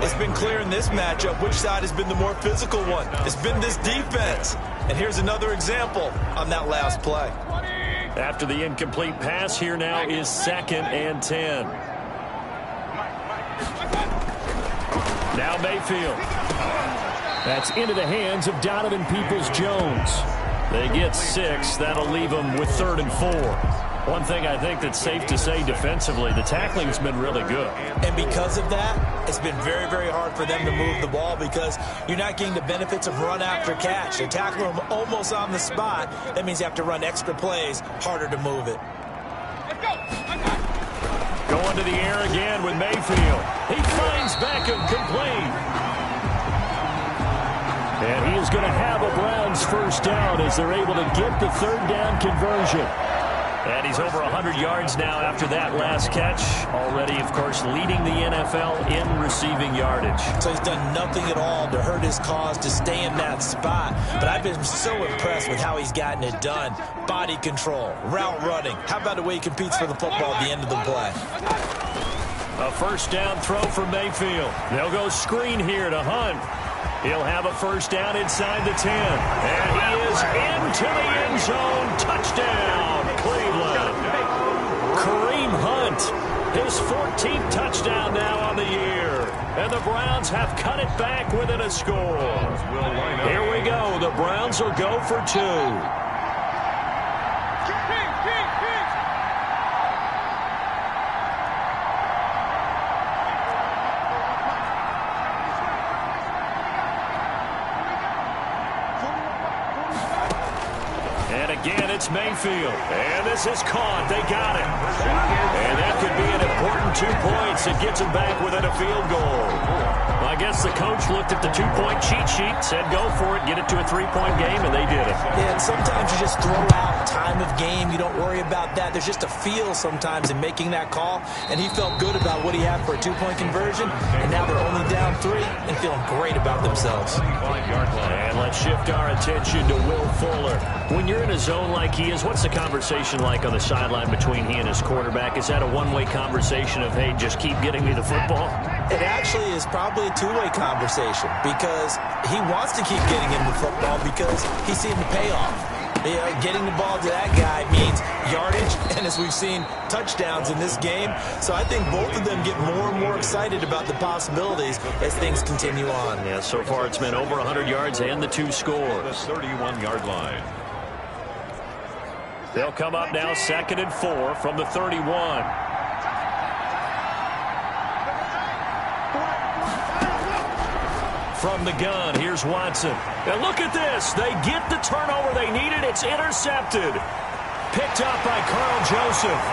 It's been clear in this matchup which side has been the more physical one. It's been this defense. And here's another example on that last play. After the incomplete pass, here now is 2nd and 10. Now Mayfield. That's into the hands of Donovan Peoples-Jones. They get 6. That'll leave them with 3rd and 4. One thing I think that's safe to say defensively, the tackling's been really good. And because of that, it's been very, very hard for them to move the ball because you're not getting the benefits of run after catch. They tackle them almost on the spot. That means you have to run extra plays, harder to move it. Going to the air again with Mayfield. He finds Beckham complete. And he is going to have a Browns first down as they're able to get the 3rd down conversion. And he's over 100 yards now after that last catch. Already, of course, leading the NFL in receiving yardage. So he's done nothing at all to hurt his cause to stay in that spot. But I've been so impressed with how he's gotten it done. Body control, route running. How about the way he competes for the football at the end of the play? A first down throw for Mayfield. They'll go screen here to Hunt. He'll have a first down inside the 10. And he is into the end zone. Touchdown, Cleveland. Kareem Hunt, his 14th touchdown now on the year. And the Browns have cut it back within a score. Here we go. The Browns will go for 2. Again, it's Mayfield. And this is caught. They got it. And that could be an important 2 points. It gets them back within a field goal. Well, I guess the coach looked at the 2-point cheat sheet, said go for it, get it to a 3-point game, and they did it. Yeah, and sometimes you just throw out time of game. You don't worry about that. There's just a feel sometimes in making that call. And he felt good about what he had for a 2-point conversion. And now they're only down 3 and feeling great about themselves. And let's shift our attention to Will Fuller. When you're in a zone like he is, what's the conversation like on the sideline between he and his quarterback? Is that a one-way conversation of, hey, just keep getting me the football? It actually is probably a 2-way conversation because he wants to keep getting him the football because he's seeing the payoff. You know, getting the ball to that guy means yardage, and as we've seen, touchdowns in this game. So I think both of them get more and more excited about the possibilities as things continue on. Yeah, so far it's been over 100 yards and the 2 scores. The 31-yard line. They'll come up now 2nd and 4 from the 31. From the gun, here's Watson. And look at this. They get the turnover they needed. It's intercepted. Picked up by Carl Joseph.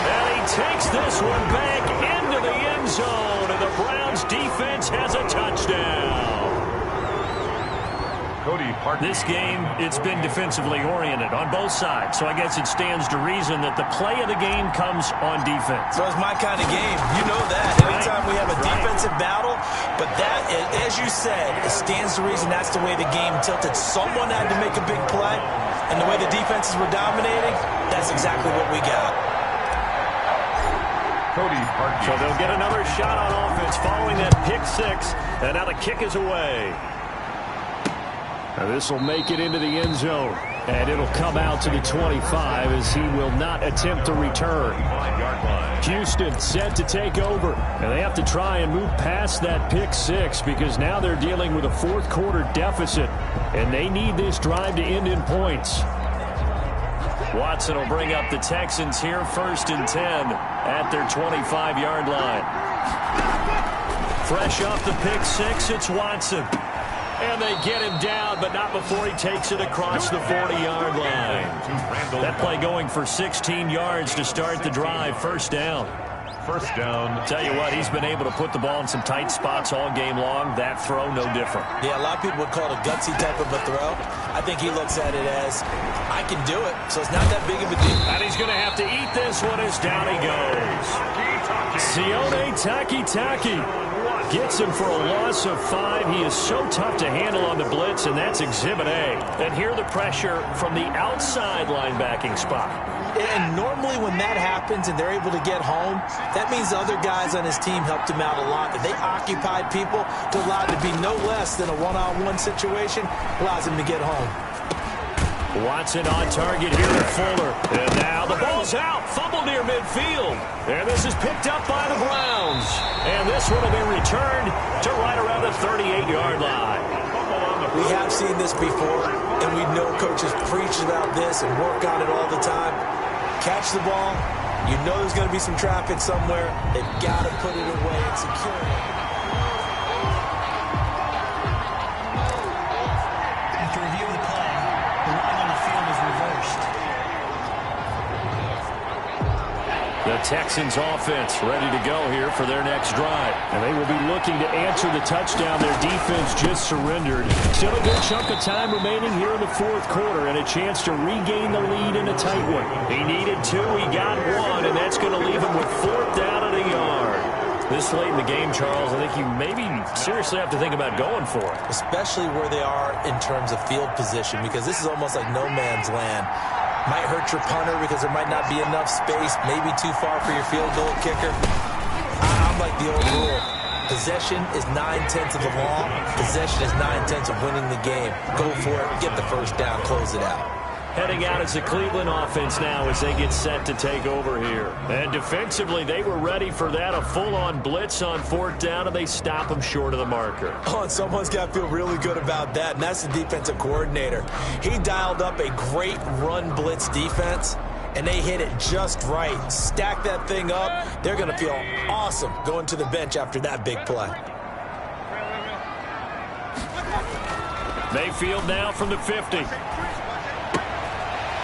And he takes this one back into the end zone. And the Browns defense has a touchdown. Cody Parkey. This game, it's been defensively oriented on both sides. So I guess it stands to reason that the play of the game comes on defense. So it's my kind of game. You know that. Anytime we have a defensive battle, but that, as you said, it stands to reason that's the way the game tilted. Someone had to make a big play, and the way the defenses were dominating, that's exactly what we got. Cody Parkey. So they'll get another shot on offense following that pick 6, and now the kick is away. This will make it into the end zone, and it'll come out to the 25 as he will not attempt to return. Houston set to take over, and they have to try and move past that pick 6 because now they're dealing with a 4th quarter deficit, and they need this drive to end in points. Watson will bring up the Texans here, 1st and 10 at their 25-yard line. Fresh off the pick six, it's Watson. And they get him down, but not before he takes it across the 40-yard line. That play going for 16 yards to start the drive, 1st down. First down. Tell you what, he's been able to put the ball in some tight spots all game long. That throw, no different. Yeah, a lot of people would call it a gutsy type of a throw. I think he looks at it as, I can do it, so it's not that big of a deal. And he's going to have to eat this one as down he goes. Sione Takitaki gets him for a loss of 5. He is so tough to handle on the blitz, and that's Exhibit A. And here the pressure from the outside linebacking spot. And normally when that happens and they're able to get home, that means the other guys on his team helped him out a lot. That they occupied people to allow it to be no less than a one-on-one situation, allows him to get home. Watson on target here at Fuller. And now the ball's out. Fumble near midfield. And this is picked up by the Browns. And this one will be returned to right around the 38-yard line. We have seen this before, and we know coaches preach about this and work on it all the time. Catch the ball. You know there's going to be some traffic somewhere. They've got to put it away and secure it. After review of the play, the ruling on the field is reversed. The Texans offense ready to go here for their next drive. And they will be looking to answer the touchdown their defense just surrendered. Still a good chunk of time remaining here in the 4th quarter and a chance to regain the lead in a tight one. He needed 2, he got 1, and that's going to leave him with 4th down and a yard. This late in the game, Charles, I think you maybe seriously have to think about going for it. Especially where they are in terms of field position, because this is almost like no man's land. Might hurt your punter because there might not be enough space, maybe too far for your field goal kicker. I'm like the old rule. Possession is 9/10 of the law. Possession is 9/10 of winning the game. Go for it, get the 1st down, close it out. Heading out is the Cleveland offense now as they get set to take over here. And defensively, they were ready for that, a full-on blitz on 4th down, and they stop them short of the marker. Oh, and someone's got to feel really good about that, and that's the defensive coordinator. He dialed up a great run blitz defense, and they hit it just right. Stack that thing up. They're going to feel awesome going to the bench after that big play. Mayfield now from the 50.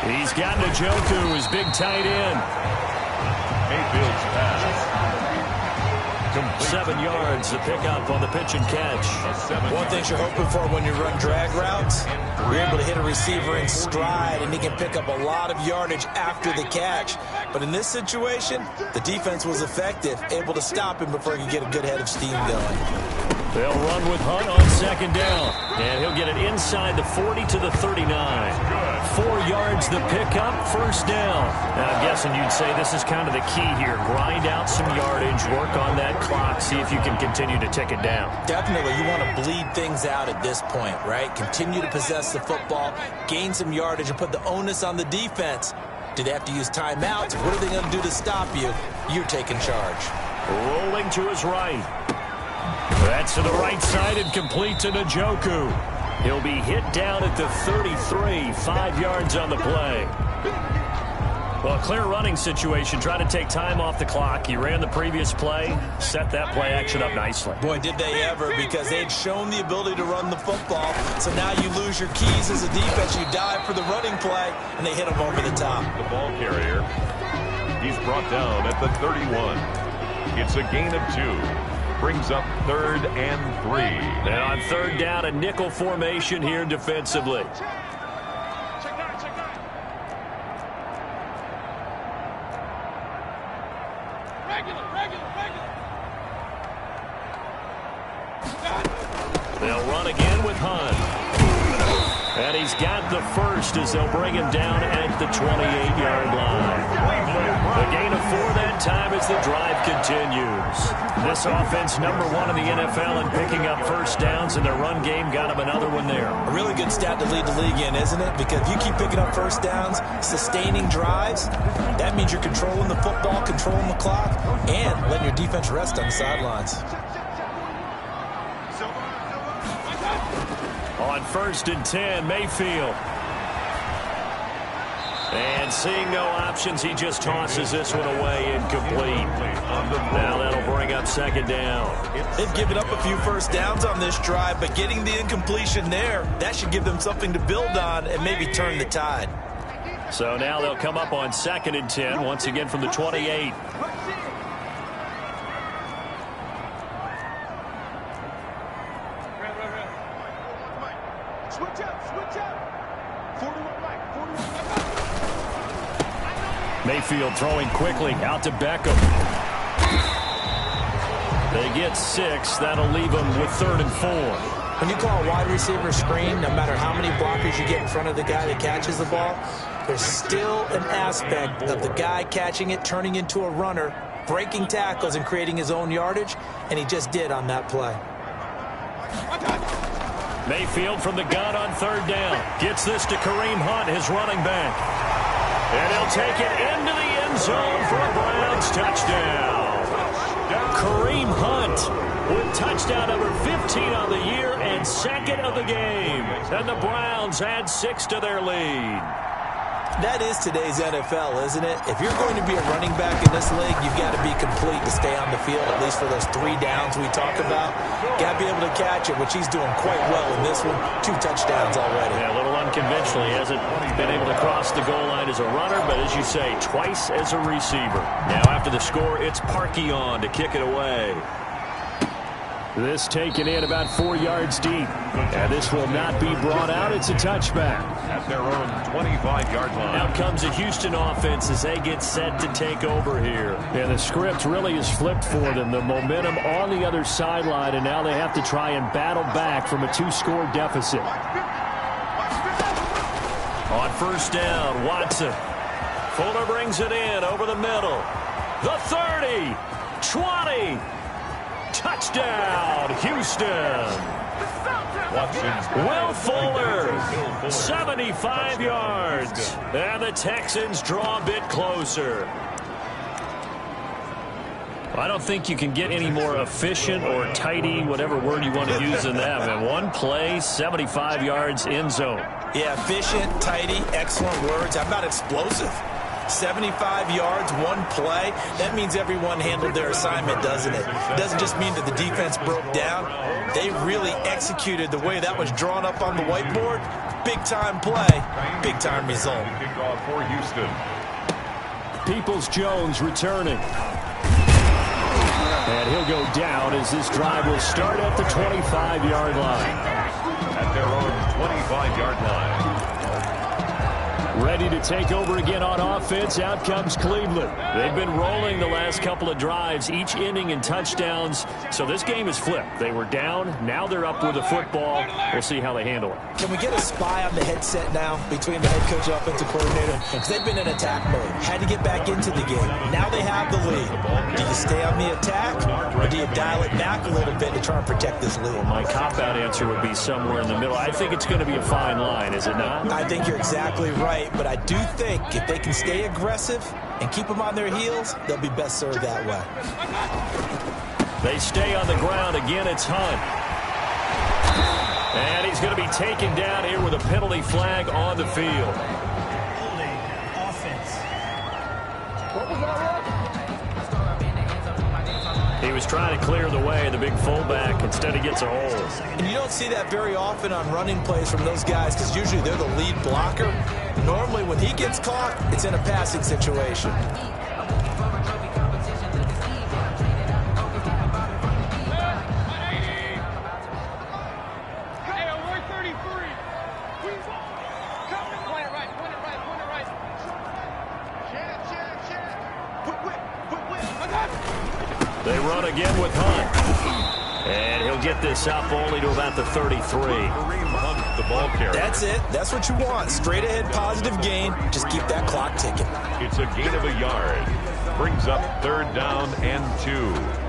He's got Njoku, his big tight end. Mayfield's pass. Complete. 7 yards to pick up on the pitch and catch. One thing you're hoping for when you run drag routes, you're able to hit a receiver in stride, and he can pick up a lot of yardage after the catch. But in this situation, the defense was effective, able to stop him before he could get a good head of steam going. They'll run with Hunt on 2nd down. And he'll get it inside the 40 to the 39. 4 yards the pickup, 1st down. Now, I'm guessing you'd say this is kind of the key here. Grind out some yardage, work on that clock, see if you can continue to tick it down. Definitely. You want to bleed things out at this point, right? Continue to possess the football, gain some yardage, and put the onus on the defense. Do they have to use timeouts? What are they going to do to stop you? You're taking charge. Rolling to his right. That's to the right side and complete to Njoku. He'll be hit down at the 33, 5 yards on the play. Well, a clear running situation. Try to take time off the clock. He ran the previous play, set that play action up nicely. Boy, did they ever, because they'd shown the ability to run the football. So now you lose your keys as a defense. You dive for the running play, and they hit him over the top. The ball carrier. He's brought down at the 31. It's a gain of 2. Brings up 3rd and 3. And on 3rd down, a nickel formation here defensively. Check that, check that. Regular. They'll run again with Hunt. And he's got the 1st as they'll bring him down at the 28-yard line. The gain of 4 that time as the drive continues. This offense number 1 in the NFL in picking up 1st downs, and their run game got him another one there. A really good stat to lead the league in, isn't it? Because if you keep picking up 1st downs, sustaining drives, that means you're controlling the football, controlling the clock, and letting your defense rest on the sidelines. On 1st and 10, Mayfield. And seeing no options, he just tosses this one away incomplete. Now that'll bring up second down. They've given up a few first downs on this drive, but getting the incompletion there, that should give them something to build on and maybe turn the tide. So now they'll come up on 2nd and 10, once again from the 28. Mayfield throwing quickly out to Beckham. They get 6. That'll leave them with 3rd and 4. When you call a wide receiver screen, no matter how many blockers you get in front of the guy that catches the ball, there's still an aspect of the guy catching it, turning into a runner, breaking tackles and creating his own yardage, and he just did on that play. Mayfield from the gun on 3rd down. Gets this to Kareem Hunt, his running back. And he'll take it into the end zone for a Browns touchdown. Kareem Hunt with touchdown number 15 on the year and 2nd of the game. And the Browns add 6 to their lead. That is today's NFL, isn't it? If you're going to be a running back in this league, you've got to be complete to stay on the field, at least for those 3 downs we talk about. Got to be able to catch it, which he's doing quite well in this one. 2 touchdowns already. Yeah, a little unconventional. He hasn't been able to cross the goal line as a runner, but as you say, twice as a receiver. Now after the score, it's Parkey on to kick it away. This taken in about 4 yards deep. And this will not be brought out. It's a touchback. At their own 25-yard line. Out comes the Houston offense as they get set to take over here. Yeah, the script really is flipped for them. The momentum on the other sideline, and now they have to try and battle back from a 2-score deficit. On 1st down, Watson. Fuller brings it in over the middle. The 30, 20. Touchdown, Houston. Will Fuller, 75 yards. And the Texans draw a bit closer. I don't think you can get any more efficient or tidy, whatever word you want to use in that. Man, one play, 75 yards, end zone. Yeah, efficient, tidy, excellent words. How about explosive? 75 yards, one play. That means everyone handled their assignment, doesn't it? It doesn't just mean that the defense broke down. They really executed the way that was drawn up on the whiteboard. Big-time play, big-time result. Kickoff for Houston. Peoples-Jones returning. And he'll go down as this drive will start at the 25-yard line. At their own 25-yard line. Ready to take over again on offense. Out comes Cleveland. They've been rolling the last couple of drives, each ending in touchdowns. So this game is flipped. They were down. Now they're up with the football. We'll see how they handle it. Can we get a spy on the headset now between the head coach and offensive coordinator? Because they've been in attack mode. Had to get back into the game. Now they have the lead. Do you stay on the attack, or do you dial it back a little bit to try and protect this lead? Well, my cop-out answer would be somewhere in the middle. I think it's going to be a fine line, is it not? I think you're exactly right. But I do think if they can stay aggressive and keep them on their heels, they'll be best served that way. They stay on the ground. Again, it's Hunt. And he's going to be taken down here with a penalty flag on the field. Holding offense. He was trying to clear the way, the big fullback. Instead, he gets a hold. And you don't see that very often on running plays from those guys because usually they're the lead blocker. Normally, when he gets caught, it's in a passing situation. They run again with Hunt. And he'll get this up only to about the 33. Kareem Hunt, the ball carrier. That's it. That's what you want. Straight ahead, positive gain. Just keep that clock ticking. It's a gain of a yard. Brings up 3rd down and 2.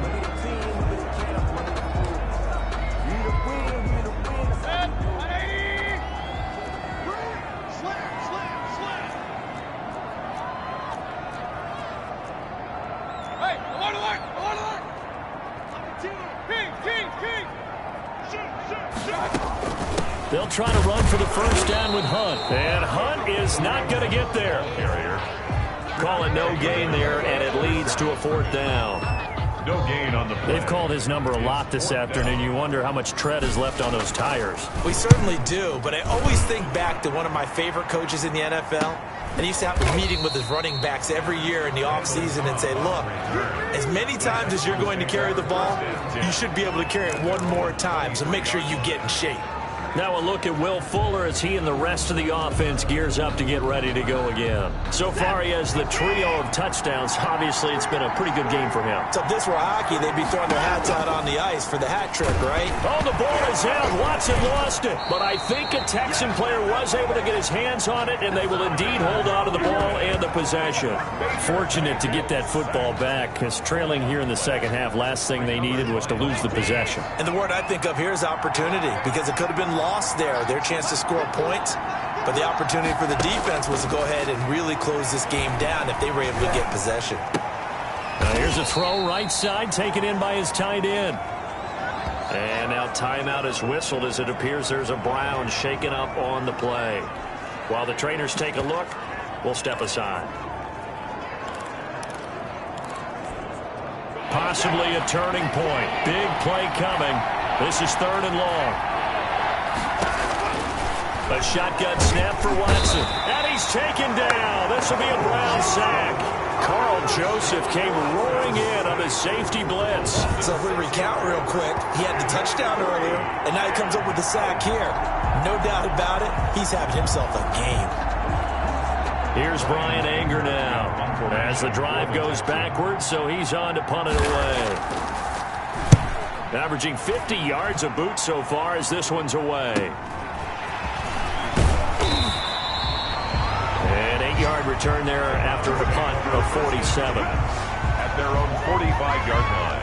They'll try to run for the first down with Hunt. And Hunt is not going to get there. Call it no gain there, and it leads to a 4th down. No gain on the play. They've called his number a lot this afternoon. You wonder how much tread is left on those tires. We certainly do, but I always think back to one of my favorite coaches in the NFL. And he used to have a meeting with his running backs every year in the offseason and say, look, as many times as you're going to carry the ball, you should be able to carry it one more time, so make sure you get in shape. Now a look at Will Fuller as he and the rest of the offense gears up to get ready to go again. So far he has the trio of touchdowns. Obviously it's been a pretty good game for him. So if this were hockey, they'd be throwing their hats out on the ice for the hat trick, right? Oh, the ball is out. Watson lost it. But I think a Texan player was able to get his hands on it, and they will indeed hold on to the ball and the possession. Fortunate to get that football back, because trailing here in the second half, last thing they needed was to lose the possession. And the word I think of here is opportunity, because it could have been lost there, their chance to score points. But the opportunity for the defense was to go ahead and really close this game down if they were able to get possession. Now here's a throw right side, taken in by his tight end. And now timeout is whistled as it appears there's a Brown shaken up on the play. While the trainers take a look, we'll step aside. Possibly a turning point. Big play coming. This is 3rd and long. A shotgun snap for Watson. And he's taken down. This will be a Brown sack. Carl Joseph came roaring in on his safety blitz. So if we recount real quick, he had the touchdown earlier, and now he comes up with the sack here. No doubt about it, he's having himself a game. Here's Brian Anger now as the drive goes backwards, so he's on to punt it away. Averaging 50 yards a boot so far as this one's away. An 8-yard return there after a punt of 47. At their own 45-yard line.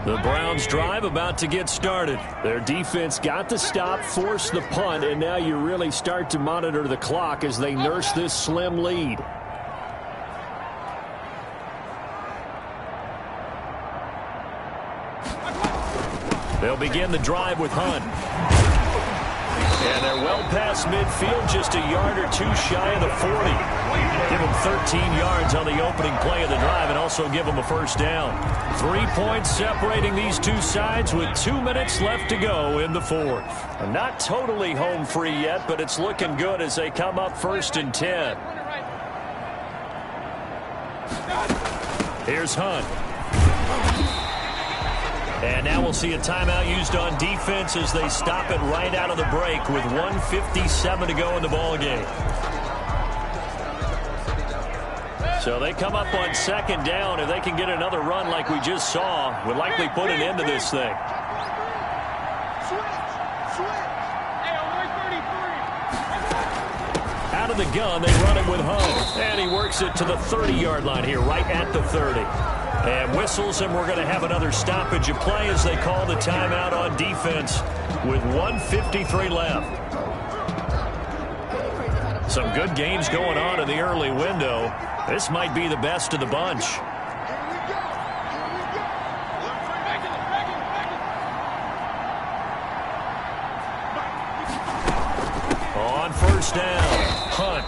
The Browns drive about to get started. Their defense got the stop, forced the punt, and now you really start to monitor the clock as they nurse this slim lead. They'll begin the drive with Hunt. And they're well past midfield, just a yard or two shy of the 40. Give them 13 yards on the opening play of the drive and also give them a first down. 3 points separating these two sides with 2 minutes left to go in the 4th. Not totally home free yet, but it's looking good as they come up 1st and 10. Here's Hunt. And now we'll see a timeout used on defense as they stop it right out of the break with 1:57 to go in the ball game. So they come up on 2nd down. If they can get another run like we just saw, would likely put an end to this thing. Out of the gun, they run it with Hunt. And he works it to the 30-yard line here, right at the 30. And whistles, and we're going to have another stoppage of play as they call the timeout on defense with 1:53 left. Some good games going on in the early window. This might be the best of the bunch. On 1st down, Hunt.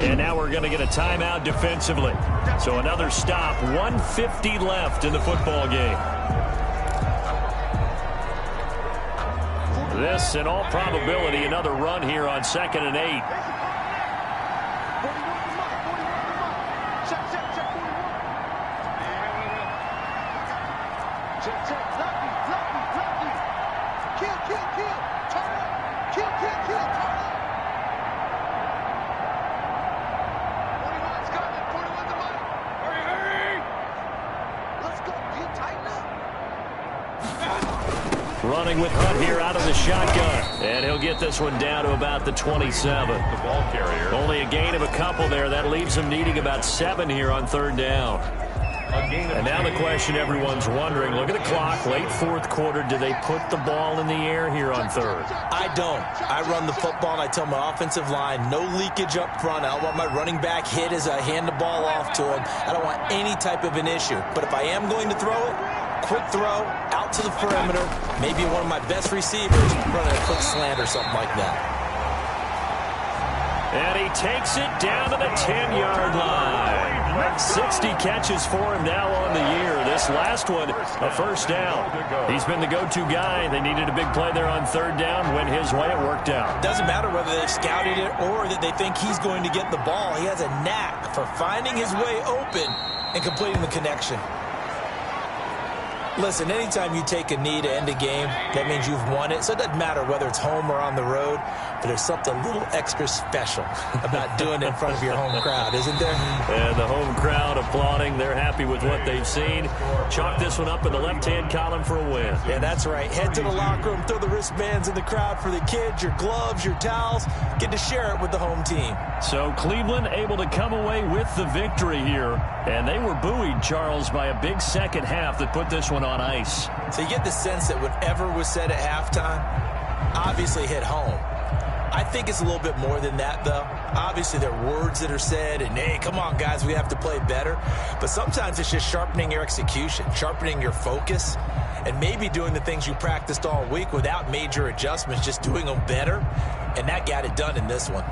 And now we're going to get a timeout defensively. So another stop, 1:50 left in the football game. This, in all probability, another run here on 2nd and 8. Running with Hunt here out of the shotgun. And he'll get this one down to about the 27. The ball carrier. Only a gain of a couple there. That leaves him needing about 7 here on 3rd down. A gain of And now the 3. question everyone's wondering, look at the clock, late fourth quarter, do they put the ball in the air here on third? I don't. I run the football, and I tell my offensive line, no leakage up front. I don't want my running back hit as I hand the ball off to him. I don't want any type of an issue. But if I am going to throw it, quick throw, out to the perimeter, maybe one of my best receivers running a quick slant or something like that. And he takes it down to the 10-yard line. 60 catches for him now on the year. This last one, a first down. He's been the go-to guy. They needed a big play there on third down. Went his way, it worked out. Doesn't matter whether they've scouted it or that they think he's going to get the ball. He has a knack for finding his way open and completing the connection. Listen, anytime you take a knee to end a game, that means you've won it. So it doesn't matter whether it's home or on the road, but there's something a little extra special about doing it in front of your home crowd, isn't there? And the home crowd applauding. They're happy with what they've seen. Chalk this one up in the left-hand column for a win. Yeah, that's right. Head to the locker room, throw the wristbands in the crowd for the kids, your gloves, your towels. Get to share it with the home team. So Cleveland able to come away with the victory here. And they were buoyed, Charles, by a big second half that put this one on ice. So you get the sense that whatever was said at halftime obviously hit home. I think it's a little bit more than that, though. Obviously, there are words that are said, and, hey, come on, guys, we have to play better. But sometimes it's just sharpening your execution, sharpening your focus, and maybe doing the things you practiced all week without major adjustments, just doing them better. And that got it done in this one.